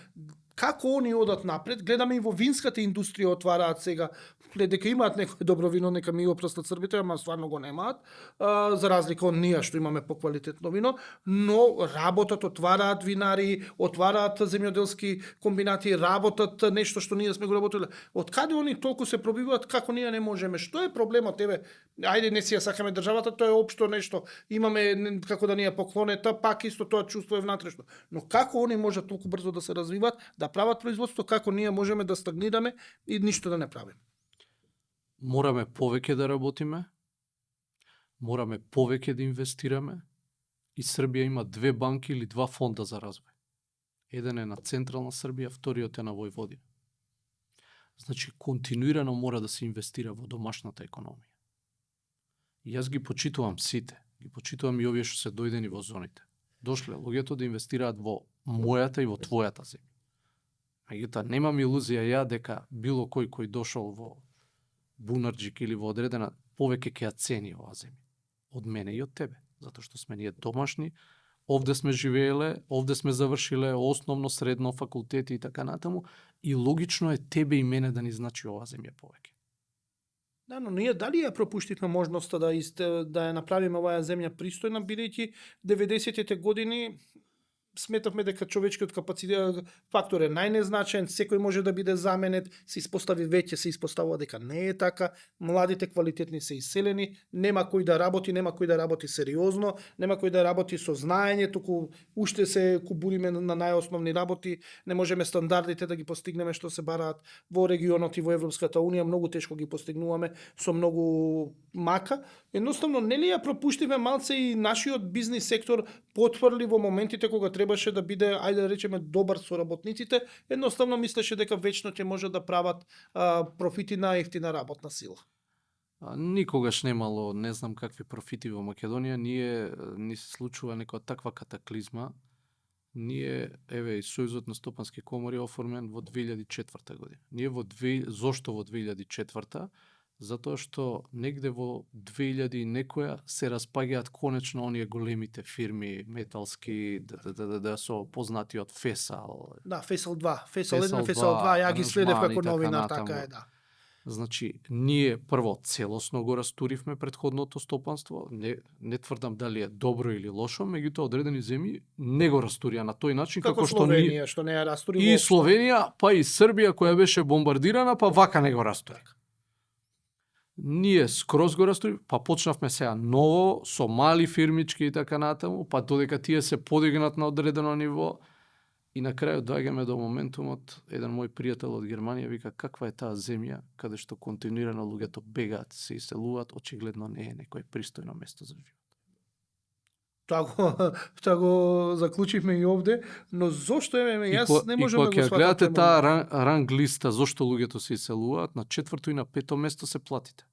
Како они одат напред? Гледаме и во винската индустрија отвараат сега. Дека имаат некој добро вино, нека ми го простат србите, ама стварно го немаат, за разлика од ние што имаме поквалитетно вино, но работат, отвараат винари, отвараат земјоделски комбинати, работат нешто што ние сме го работеле. Од каде они толку се пробиваат, како ние не можеме? Што е проблемот? Ајде, не си ја сакаме државата, тоа е општо нешто. Имаме како да ни ја поклонета, пак исто тоа чувство е внатрешно. Но како они можат толку брзо да се развиваат, да прават производство, како ние можеме да стагнираме и ништо да не правиме? Мораме повеќе да работиме, мораме повеќе да инвестираме и Србија има 2 банки или 2 фонда за развој. Еден е на Централна Србија, вториот е на Војводина. Значи, континуирано мора да се инвестира во домашната економија. И јас ги почитувам сите, ги почитувам и овие што се дојдени во зоните. Дошле луѓето да инвестираат во мојата и во твојата земја. Меѓутоа, немам илузија ја дека било кој дошол во Бунарџик или во одредена, повеќе ќе ја цени оваа земја. Од мене и од тебе. Затоа што сме ние домашни, овде сме живееле, овде сме завршиле основно, средно, факултети и така натаму, и логично е тебе и мене да ни значи оваа земја повеќе. Да, но ние дали ја пропуштивме можноста да ја направиме оваа земја пристојна, бидејќи 90-тите години сметавме дека човечкиот капацитет фактор е најнезначен, секој може да биде заменет, се испостави веќе, се испоставува дека не е така, младите квалитетни се иселени, нема кој да работи сериозно, нема кој да работи со знаење, туку уште се кубуриме на најосновни работи, не можеме стандардите да ги постигнеме што се бараат во регионот и во Европската унија, многу тешко ги постигнуваме со многу мака. Едноставно, нели ја пропуштивме малце и нашиот бизнис сектор потврли во моментите кога требаше да биде, ајде да речеме, добар со работниците, едноставно мислеше дека вечно ќе може да прават профити на ефтина работна сила. Никогаш немало, не знам какви профити во Македонија, ни се случува некоја таква катаклизма. Ние, еве, и Сојузот на стопански комори оформен во 2004 година. Зошто во 2004? Затоа што негде во 2000 и некоја се распаѓаат конечно оние големите фирми металски, да со познатиот Фесал. Да, Фесал 2, Фесал 1, Фесал 2, ја ги следев како новинар, така е, да. Значи, ние прво целосно го растуривме претходното стопанство, не тврдам дали е добро или лошо, меѓутоа одредени земји не го растурија на тој начин како што Словенија, што не ја растури и Словенија, па и Србија која беше бомбардирана, па вака не го растури. Ние скроз го растури, па почнавме сега ново со мали фирмички и така натаму, па додека тие се подигнат на одредено ниво. И на крајот доаѓаме до моментумот, еден мој пријател од Германија вика каква е таа земја каде што континуирано луѓето бегаат, се иселуваат, очигледно не е некој пристојно место за живот. Тоа го заклучивме и овде, но зошто јас не можам да го сватам. И кога гледате таа ранг листа зошто луѓето се иселуваат, на 4-то и на 5-то место се платите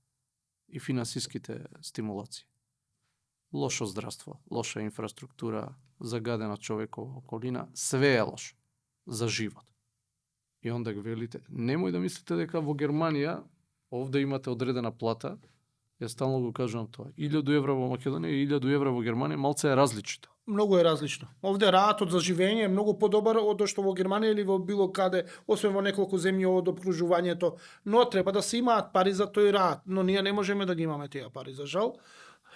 и финансиските стимулации. Лошо здравство, лоша инфраструктура, загадена човекова околина, све е лошо за живот. И онда го велите, немој да мислите дека во Германија овде имате одредена плата, јас стално го кажувам тоа, 1000 евра во Македонија и 1000 евра во Германија малце е различно. Многу е различно. Овде раатот за живење е многу подобар од што во Германија или во било каде, освен во неколку земји од опкружувањето, но треба да се имаат пари за тој раат, но ние не можеме да ги имаме тие пари, за жал.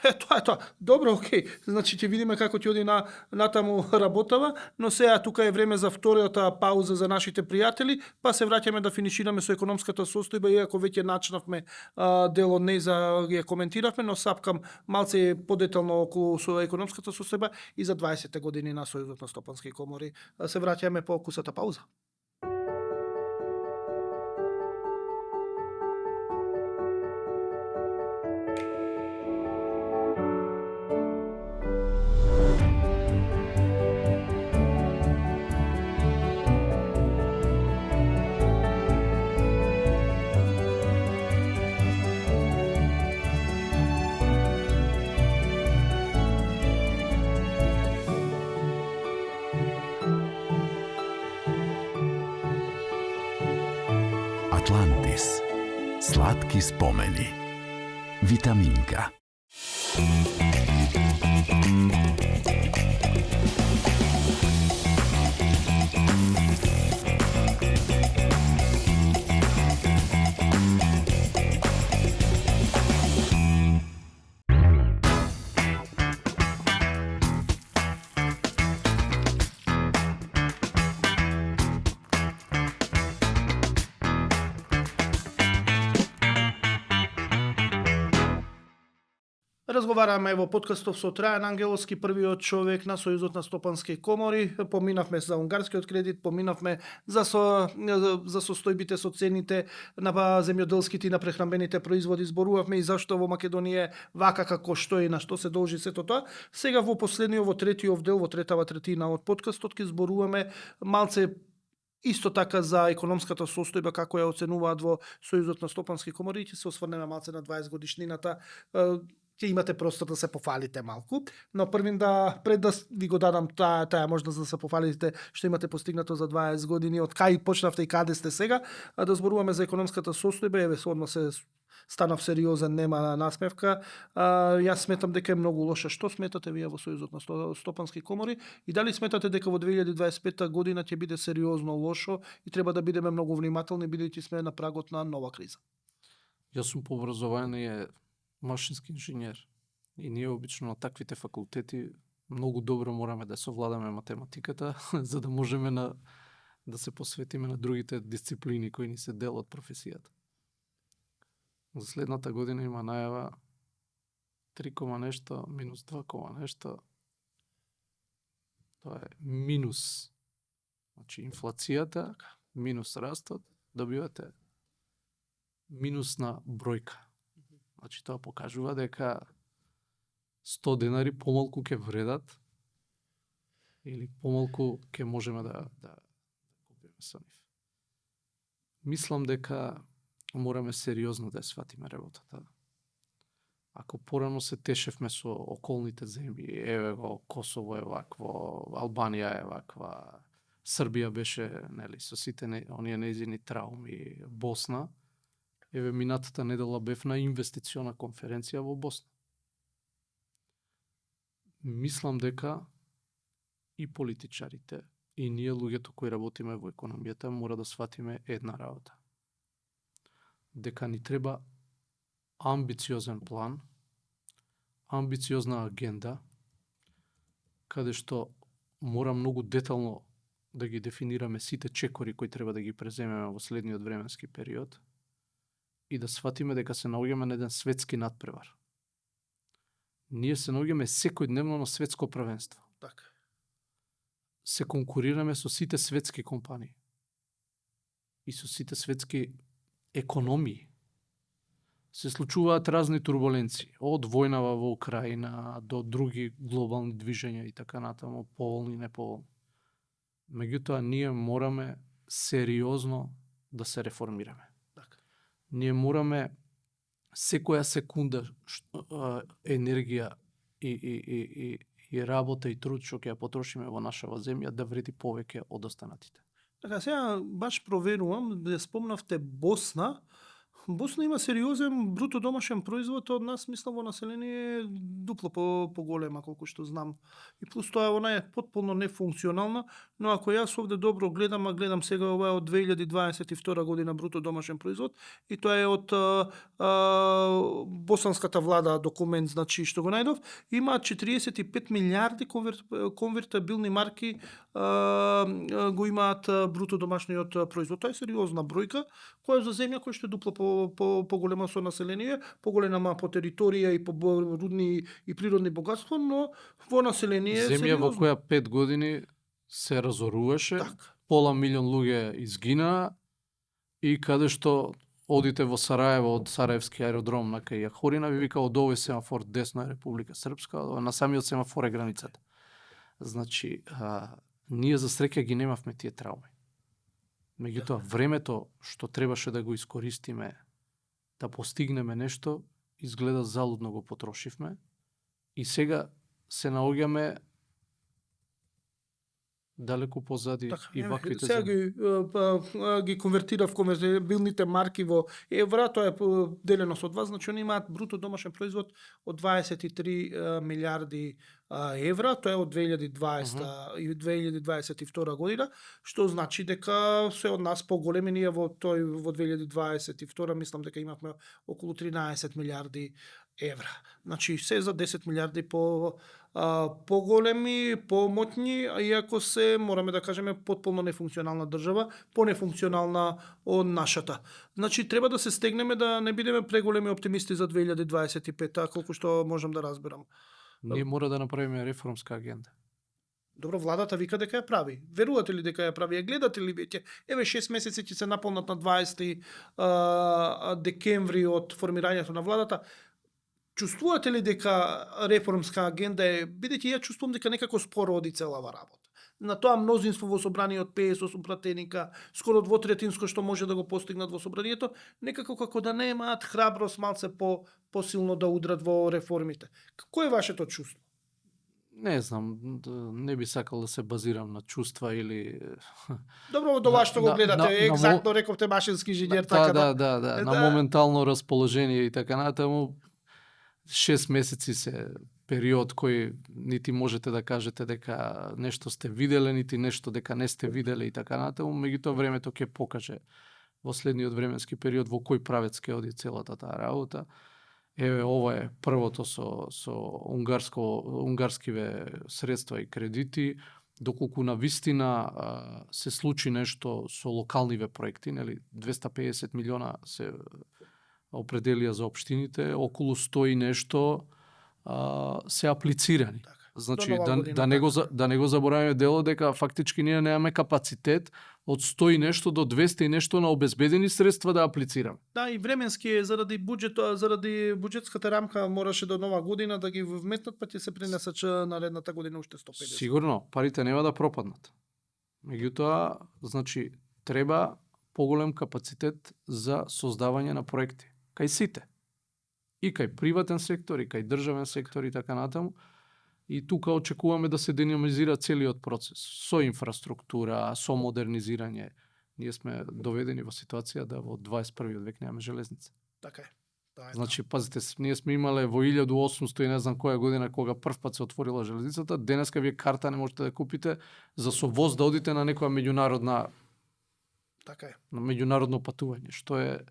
Тоа е тоа. Добро, окей. Значи ќе видиме како ќе оди натаму работава, но сега тука е време за втората пауза за нашите пријатели, па се враќаме да финишираме со економската состојба, иако веќе начнавме дел од неја ја коментиравме, но сапкам малце подетално околу со економската состојба и за 20 години на Сојузот на стопански комори. Се враќаме по кусата пауза. Атлантис. Сладки спомени. Витаминка. Разговараме во подкастов со Трајан Ангеловски, првиот човек на Сојузот на стопански комори. Поминавме за унгарскиот кредит, поминавме за состојбите со цените на земјоделските и на прехранбените производи, зборувавме и зашто во Македонија е вака како што е, на што се должи сето тоа. Сега во последниот, во третиот дел, во третава третина од подкастот ќе зборуваме малце исто така за економската состојба како ја оценуваат во Сојузот на стопански комори, ќе се осврнеме малце на 20 годишнината. Ќе имате простор да се пофалите малку, но пред да ви го дадам таа можност да се пофалите што имате постигнато за 20 години, од кај почнавте и каде сте сега, да зборуваме за економската состојба, еве одма се станав сериозен, нема насмевка. Јас сметам дека е многу лоша. Што сметате вие во Сојузот на стопански комори и дали сметате дека во 2025 година ќе биде сериозно лошо и треба да бидеме многу внимателни бидејќи сме на прагот на нова криза? Јас сум по образование машински инженер и ние обично на таквите факултети многу добро мораме да совладаме математиката, за да можеме да се посветиме на другите дисциплини кои ни се дел од професијата. За следната година има најава 3, нешто, минус 2, нешто. Тоа е минус. Значи, инфлацијата, минус растот, добивате минусна бројка. Значи, тоа покажува дека 100 денари помалку ќе вредат или помалку ќе можеме да купиме со нив. Мислам дека мораме сериозно да ја сватиме работата. Ако порано се тешевме со околните земји, еве го Косово е вакво, Албанија е ваква, Србија беше, нели, со сите оние нејзини трауми, Босна, еве минатата недела бев на инвестициона конференција во Босна. Мислам дека и политичарите, и ние луѓето кои работиме во економијата мора да сватиме една работа. Дека ни треба амбициозен план, амбициозна агенда, каде што мора многу детално да ги дефинираме сите чекори кои треба да ги преземеме во следниот временски период и да сватиме дека се наоѓаме на еден светски надпревар. Ние се наоѓаме секојдневно на светско првенство. Така. Се конкурираме со сите светски компании и со сите светски економии. Се случуваат разни турбуленции, од војнава во Украина до други глобални движења и така натаму, поволни и неповолни. Меѓутоа, ние мораме сериозно да се реформираме. Така. Ние мораме секоја секунда енергија и работа и труд што ќе ја потрошиме во нашава земја да вреди повеќе од останатите. Така, сега баш проверувам, да спомнавте Босна. Босна има сериозен бруто домашен производ од нас, мислам, во население дупло поголема, колку што знам. И плюс тоа она е потполно нефункционална, но ако јас овде добро гледам, а гледам сега ова е од 2022 година бруто домашен производ, и тоа е од босанската влада документ, значи што го најдов, има 45 милиарди конвертабилни марки го имаат бруто домашниот производ. Тоа е сериозна бројка, која за земја која што е дупло поголема со население, поголема по територија и по рудни и природни богатства, но во население е земја во сериозно. која 5 години се разоруваше, Така. пола милион луѓе изгинаа и каде што одите во Сараево од Сараевски аеродром на кај Јахорина, ви вика од овој семафор десно е Република Српска, на самиот семафор е границата. Значи, ние за среќа ги немавме тие трауми. Меѓутоа, времето што требаше да го искористиме, да постигнеме нешто, изгледа залудно го потрошивме и сега се наоѓаме далеку позади Така, и ваквите сега земји. ги конвертирав конвертибилните марки во евра, тоа е делено со 2, значи они имаат бруто домашен производ од 23 милиарди евра, тоа е од 2020 и 2022 година, што значи дека се од нас поголеми, ние во 2022 мислам дека имавме околу 13 милиарди евра. Значи се за 10 милиарди поголеми, помоќни, иако се, мораме да кажеме, потполно нефункционална држава, понефункционална од нашата. Значи, треба да се стегнеме да не бидеме преголеми оптимисти за 2025, колку што можам да разберам. Ние мора да направиме реформска агенда. Добро, владата вика дека ја прави. Верувате ли дека ја прави? Ја гледате ли веќе? Еве 6 месеци ќе се наполнат на 20 декември од формирањето на владата. Чувствувате ли дека реформска агенда е, бидејќи ја чувствувам дека некако споро оди целава работа. На тоа мнозинство во собраниот 58 пратеника, скоро 2/3 што може да го постигнат во собранието, некако како да немаат храброст малце посилно да удрат во реформите. Кој е вашето чувство? Не знам, не би сакал да се базирам на чувства или... Добро, до вас што го гледате, екзактно рековте машински инженер, така да, на моментално расположение и така натаму. 6 месеци се период кој нити можете да кажете дека нешто сте виделе, нити нешто дека не сте виделе и така натаму, меѓутоа времето ќе покаже во следниот временски период во кој правец ќе оди целата таа работа. Еве, ова е првото со унгарскиве средства и кредити, доколку на вистина се случи нешто со локалниве проекти, нели 250 милиона се определија за општините, околу 100 и нешто се аплицирани. Така. Значи, До нова година, да не го забораваме дело дека фактички ние немаме капацитет од 100 и нешто до 200 и нешто на обезбедени средства да аплицираме. Да, и временски заради буџетската рамка мораше до нова година да ги вметнат, па ќе се пренесат наредната година уште 150. Сигурно, парите нема да пропаднат. Меѓутоа, значи, треба поголем капацитет за создавање на проекти. Кај сите. И кај приватен сектор, и кај државен сектор и така натаму. И тука очекуваме да се динамизира целиот процес. Со инфраструктура, со модернизирање. Ние сме доведени во ситуација да во 21. век немаме железница. Така е. Да, Значи, пазите, ние сме имале во 1800 и не знам која година кога првпат се отворила железницата, денеска вие карта не можете да купите за со воз да одите на некоја така е. на меѓународно патување, што е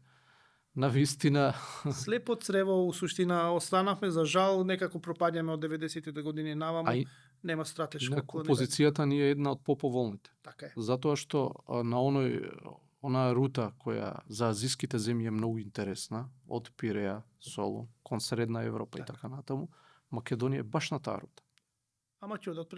на вистина Слепо црево, у суштина, останавме, за жал, некако пропаѓаме од 90-те години наваму, Ај, нема стратешко инаку планирање. позицијата ни е една од поповолните. Така е. Затоа што на онаа рута која за азиските земји е многу интересна, од Пиреја, Солун, кон Средна Европа и така натаму, Македонија е баш на таа рута. Ама ќе одат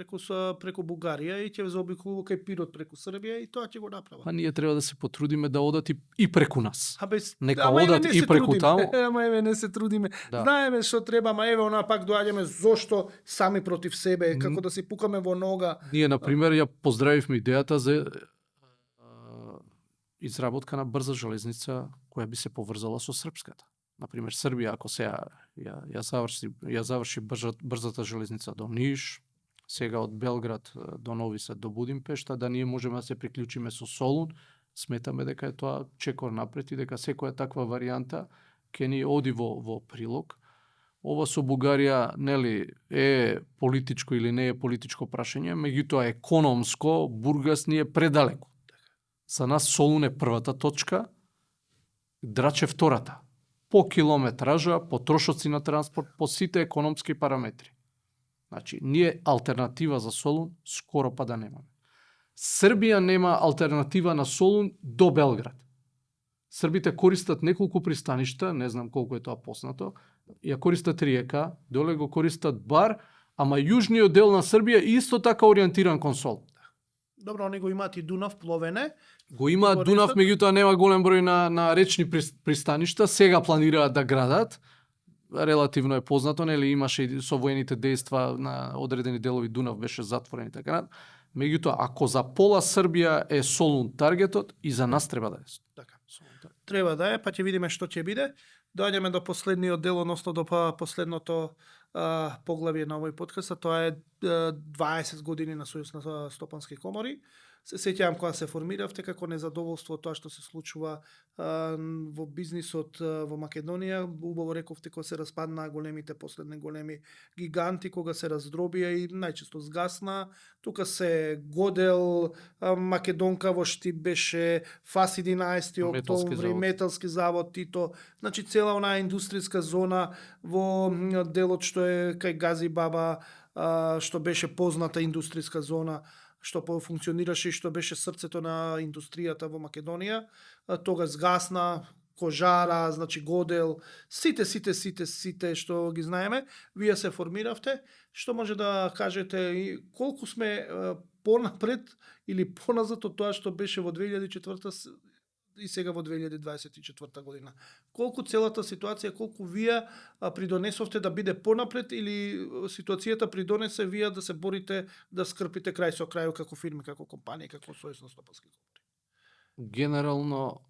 преку Бугарија и ќе заобиколува кај Пирот преку Србија и тоа ќе го направат. Па ние треба да се потрудиме да одат и преку нас. Нека ама еве одат не и се преку трудиме. таму. Ама еве не се трудиме. Да. Знаеме што треба, ама еве она пак доаѓаме зошто сами против себе, како да си пукаме во нога. Ние, например, ја поздравивме идејата за изработка на брза железница која би се поврзала со српската. Например, Србија, ако сега ја заврши брзата железница до Ниш, сега од Белград до Нови Сад до Будимпешта, да ние можеме да се приклучиме со Солун, сметаме дека е тоа чекор напред и дека секоја таква варијанта ќе ни оди во прилог. Ова со Бугарија, нели, е политичко или не е политичко прашање, меѓутоа економско Бургас ни е предалеку. За нас Солун е првата точка, Драч е втората. По километража, по трошоци на транспорт, по сите економски параметри. Значи, ние алтернатива за Солун скоро па да немаме. Србија нема алтернатива на Солун до Белград. Србите користат неколку пристаништа, не знам колку е тоа познато, ја користат Риека, доле го користат Бар, ама јужниот дел на Србија исто така ориентиран кон Солун. Добро, они го имаат и Дунав пловене. Го имаат Дунав, меѓутоа нема голем број на речни пристаништа, сега планираат да градат. Релативно е познато, нели имаше и со воените дејства на одредени делови Дунав беше затворен и така. Меѓутоа, ако за пола Србија е Солун таргетот, и за нас треба да е. Така. Треба да е, па ќе видиме што ќе биде. Доаѓаме до последниот дел, односно до последното поглавје на овој подкаст, а тоа е 20 години на Сојуз на стопански комори. Се сеќавам кога се формиравте како незадоволство тоа што се случува во бизнисот во Македонија. Убаво рековте кога се распадна големите, последни големи гиганти, кога се раздробија и најчесто згасна. Тука се Годел, Македонка во Штип беше, ФАС 11 октомври, Металски завод, Тито. Значи цела онаа индустријска зона во делот што е кај Гази Баба, што беше позната индустријска зона, што функционираше и што беше срцето на индустријата во Македонија, тога згасна, Кожара, значи Годел, сите што ги знаеме, вие се формиравте. Што може да кажете, колку сме понапред или поназад од тоа што беше во 2004 и сега во 2024 година? Колку целата ситуација, колку вие придонесовте да биде понапред или ситуацијата придонесе вие да се борите да скрпите крај со крај како фирми, како компанија, како Сојуз на стопански комори? Генерално,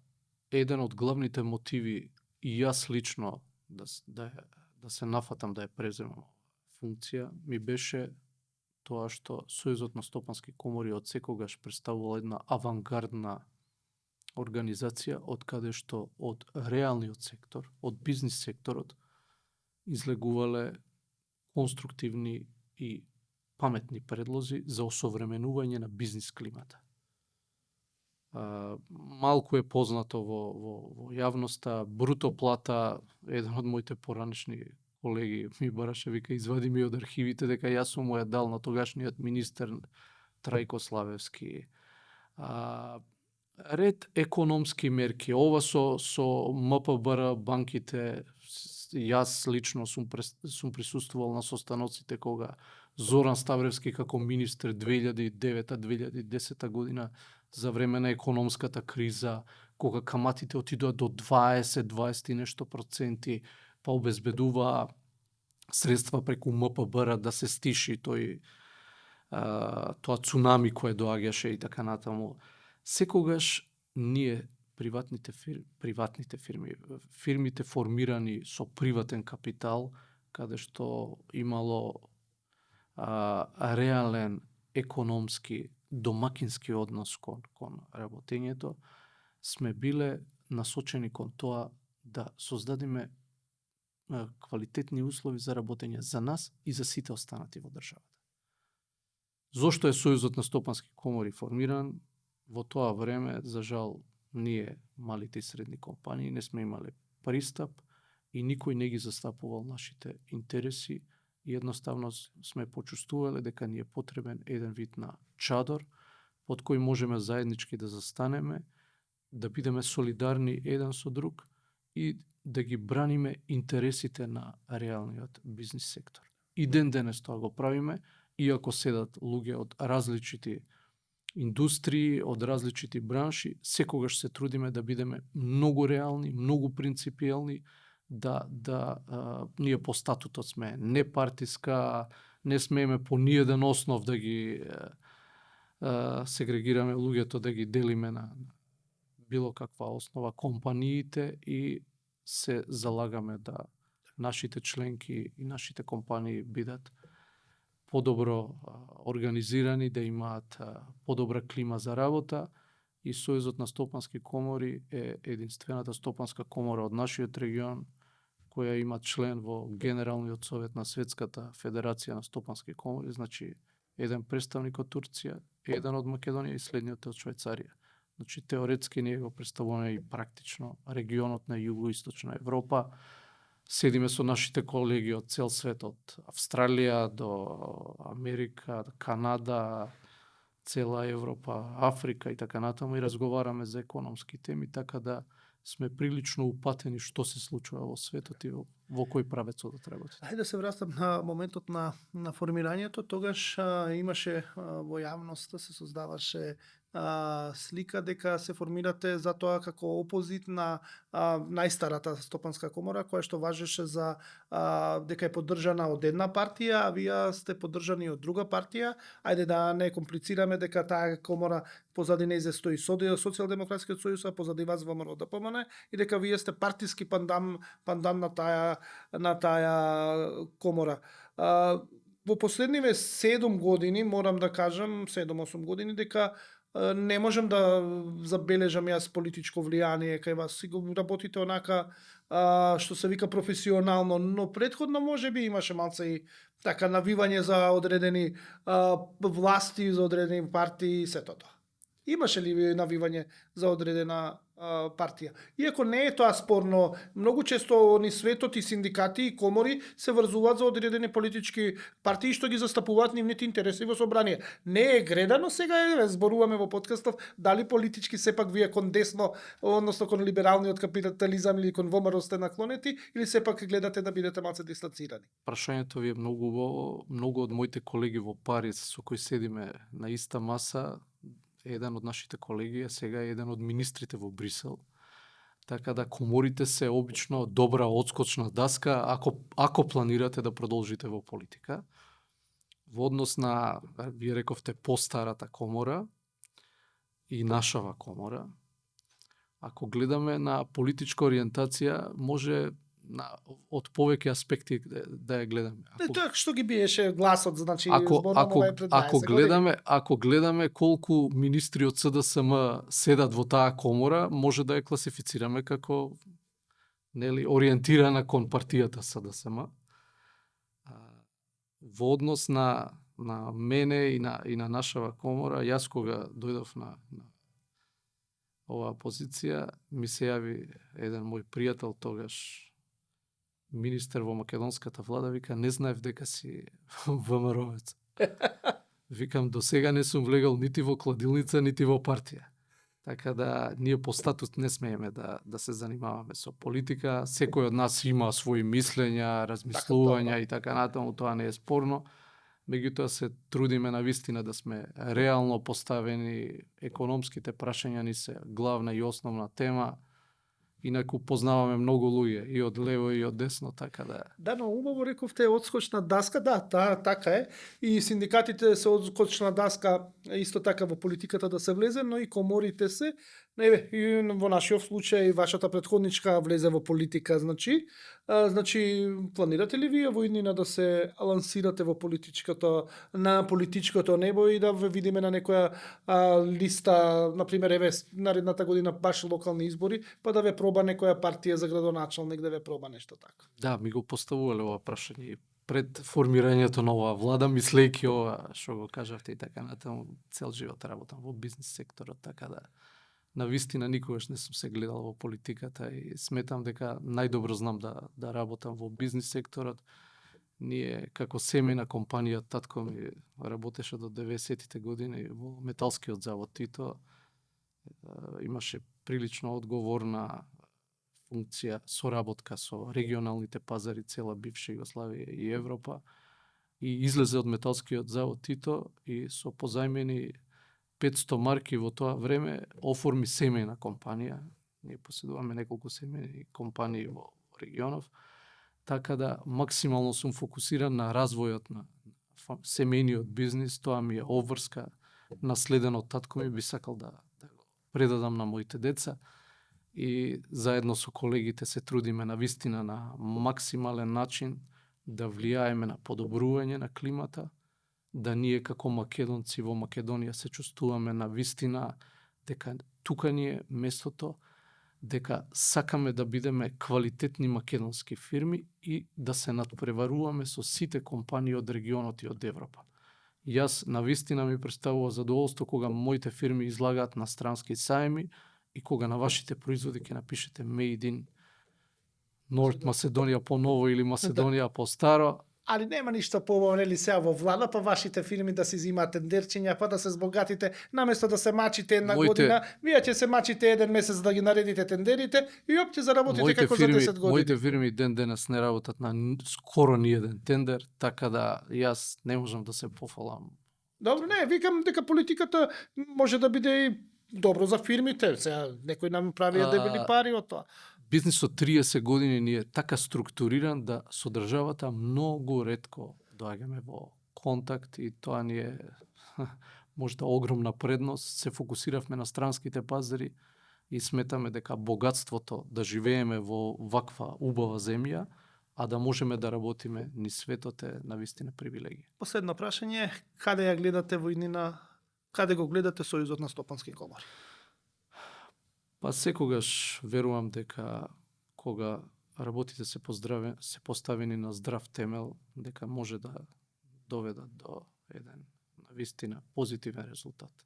еден од главните мотиви и јас лично да се нафатам да ја преземам функција ми беше тоа што Сојузот на стопански комори од секогаш представувал една авангардна организација од каде што од реалниот сектор, од бизнис секторот, излегувале конструктивни и паметни предлози за осовременување на бизнис климата. малку е познато во јавноста, бруто плата, еден од моите поранешни колеги ми бараше, вика, извади ми од архивите дека јас сум му ја дал на тогашниот министер Трајко Славевски. Ред економски мерки, ова со МПБР банките, јас лично сум присуствувал на состаноците кога Зоран Ставревски како министер 2009-2010 година за време на економската криза, кога каматите отидоа до 20 и нешто проценти, па обезбедуваа средства преку МПБР да се стиши тоа цунами кое доаѓаше и така натаму. Секогаш ние приватните фирми, фирмите формирани со приватен капитал, каде што имало реален економски домакински однос кон работењето, сме биле насочени кон тоа да создадеме квалитетни услови за работење за нас и за сите останати во државата. Зошто е Сојузот на стопански комори формиран? Во тоа време, за жал, ние, малите и средни компании, не сме имале пристап и никој не ги застапувал нашите интереси и едноставно сме почувствувале дека ни е потребен еден вид на чадор под кој можеме заеднички да застанеме, да бидеме солидарни еден со друг и да ги браниме интересите на реалниот бизнис сектор. И ден денес тоа го правиме, иако седат луѓе од различити индустрии, од различити бранши, секогаш се трудиме да бидеме многу реални, многу принципиелни, ние по статутот сме непартиска, не смееме по ниеден основ да ги сегрегираме луѓето, да ги делиме на било каква основа компаниите и се залагаме да нашите членки и нашите компании бидат подобро организирани, да имаат подобра клима за работа и Сојузот на стопански комори е единствената стопанска комора од нашиот регион која има член во Генералниот совет на Светската федерација на стопански комори, значи еден представник од Турција, еден од Македонија и следниот од Швајцарија. Значи теоретски ние го представуваме и практично регионот на југоисточна Европа. Седиме со нашите колеги од цел свет, од Австралија до Америка, Канада, цела Европа, Африка и така натаму и разговараме за економски теми, така да сме прилично упатени што се случува во светот и во кој правец одат работи. Ајде да се вратам на моментот на формирањето. Тогаш имаше во јавноста се создаваше слика дека се формирате за тоа како опозит на најстарата стопанска комора, која што важеше за дека е поддржана од една партија, а вие сте поддржани од друга партија. Ајде да не комплицираме дека таа комора позади нејзе стои Социјалдемократскиот сојуз, а позади вас ВМРО ДПМН и дека вие сте партиски пандан на таа комора. Во последниве 7 години, морам да кажам, 7-8 години, дека не можам да забележам јас политичко влијание кај вас. Си го работите онака што се вика професионално, но претходно можеби имаше малце и така навивање за одредени власти, за одредени партии и сето тоа. Имаше ли навивање за одредена партија? Иако не е тоа спорно, многу често ни светот и синдикати и комори се врзуваат за одредени политички партии што ги застапуваат нивните интереси во собрание. Не е гредано, сега зборуваме во подкастов дали политички сепак вие кон десно, односно кон либералниот капитализам или кон ВМРО сте наклонети, или сепак гледате да бидете малце дистанцирани? Прашањето ви е многу од моите колеги во Париз со кои седиме на иста маса. Еден од нашите колеги е сега еден од министрите во Брисел. Така да коморите се обично добра одскочна даска ако планирате да продолжите во политика. Во однос на, вие рековте, постарата комора и нашава комора, ако гледаме на политичка ориентација, може од повеќе аспекти да ја гледаме. Тоа што ги биеше гласот, значи зборуваме пред 20 ако гледаме колку министри од СДСМ седат во таа комора, може да ја класифицираме како ориентирана кон партијата СДСМ. Во однос на мене и на нашава комора, јас кога дојдов оваа позиција, ми се јави еден мој пријател, тогаш министер во македонската влада, вика, не знаев дека си ВМРО-вец. Викам, до сега не сум влегал нити во кладилница, нити во партија. Така да, ние по статут не смееме да се занимаваме со политика. Секој од нас има своји мислења, размислувања и така натаму, тоа не е спорно. Меѓутоа се трудиме на вистина да сме реално поставени, економските прашања ни се главна и основна тема. Инаку познаваме многу луѓе и од лево и од десно, така да. Да, но убаво рековте одскочна даска, да, така е. И синдикатите се одскочна даска исто така во политиката да се влезе, но и коморите се. Еве, и во нашиот случај вашата претходничка влезе во политика, значи планирате ли вие во иднина да се лансирате во политичкото небо и да ве видиме на некоја листа, на пример, еве наредната година баш локални избори, па да ве проба некоја партија за градоначалник, да ве проба нешто така? Да, ми го поставувале ова прашање пред формирањето на оваа влада, мислејќи ова што го кажавте и така натаму, цел живот работам во бизнис секторот, така да на вистина никогаш не сум се гледал во политиката и сметам дека најдобро знам да работам во бизнис секторот. Ние како семејна компанија, татко ми работеше до 90-тите години во металскиот завод Тито. Имаше прилично одговорна функција, соработка со регионалните пазари, цела бивша Југославија и Европа. И излезе од металскиот завод Тито и со позајмени 500 марки во тоа време оформи семејна компанија. Ние поседуваме неколку семејни компании во регионов. Така да максимално сум фокусиран на развојот на семејниот бизнис. Тоа ми е обврска наследено од татко ми, би сакал да го предадам на моите деца. И заедно со колегите се трудиме на вистина на максимален начин да влијаеме на подобрување на климата, да ние како македонци во Македонија се чувствуваме на вистина дека тука ни е местото, дека сакаме да бидеме квалитетни македонски фирми и да се надпреваруваме со сите компании од регионот и од Европа. Јас на вистина ми представува задоволство кога моите фирми излагаат на странски саеми и кога на вашите производи ќе напишете Made in North Macedония по ново или Macedония по старо. Али нема ништо побаво, нели сега во влада, па вашите фирми да се зимаат тендерчиња, па да се збогатите, наместо да се мачите една година, вие ќе се мачите еден месец да ги наредите тендерите и опќе заработите како за 10 години. Моите фирми ден денес не работат на скоро ни еден тендер, така да јас не можам да се пофалам. Добро, не, викам дека политиката може да биде и добро за фирмите. Сега некој нам прави дебели пари од тоа. Бизнисот 30 години ни е така структуриран да со државата многу ретко доаѓаме во контакт и тоа ни е можда огромна предност. Се фокусиравме на странските пазари и сметаме дека богатството да живееме во ваква убава земја, а да можеме да работиме низ светот е навистина привилегија. Последно прашање, каде ја гледате војнина, каде го гледате Сојузот на стопански комори? Па секогаш верувам дека кога работите се поставени на здрав темел, дека може да доведат до еден навистина позитивен резултат.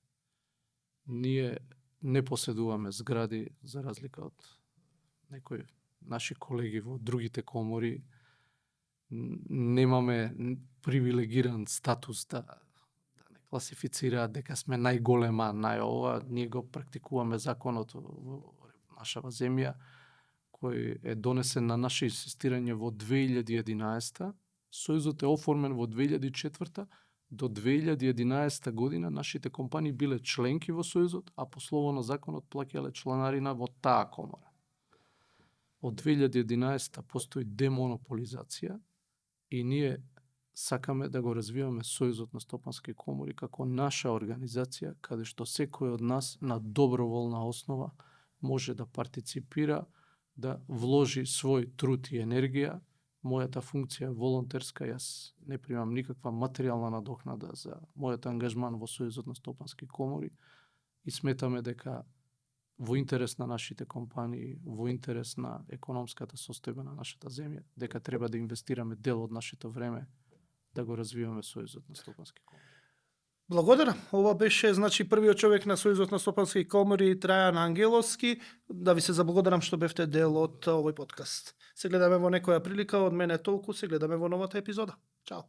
Ние не поседуваме згради за разлика од некои наши колеги во другите комори. Немаме привилегиран статус да класифицираат дека сме најголема, најова. Ние го практикуваме законот во нашава земја, кој е донесен на наше инсистирање во 2011. Сојузот е оформен во 2004. До 2011 година нашите компании биле членки во Сојузот, а по слово на законот плаќале чланарина во таа комора. Од 2011 постои демонополизација и ние сакаме да го развиваме Сојузот на стопански комори како наша организација, каде што секој од нас на доброволна основа може да партиципира, да вложи свој труд и енергија. Мојата функција е волонтерска, јас не примам никаква материјална надокнада за мојот ангажман во Сојузот на стопански комори и сметаме дека во интерес на нашите компании, во интерес на економската состојба на нашата земја, дека треба да инвестираме дел од нашето време да го развиваме Сојузот на стопански комори. Благодарам. Ова беше значи првиот човек на Сојузот на стопански комори Трајан Ангеловски. Да ви се заблагодарам што бевте дел од овој подкаст. Се гледаме во некоја прилика, од мене толку, се гледаме во новата епизода. Чао.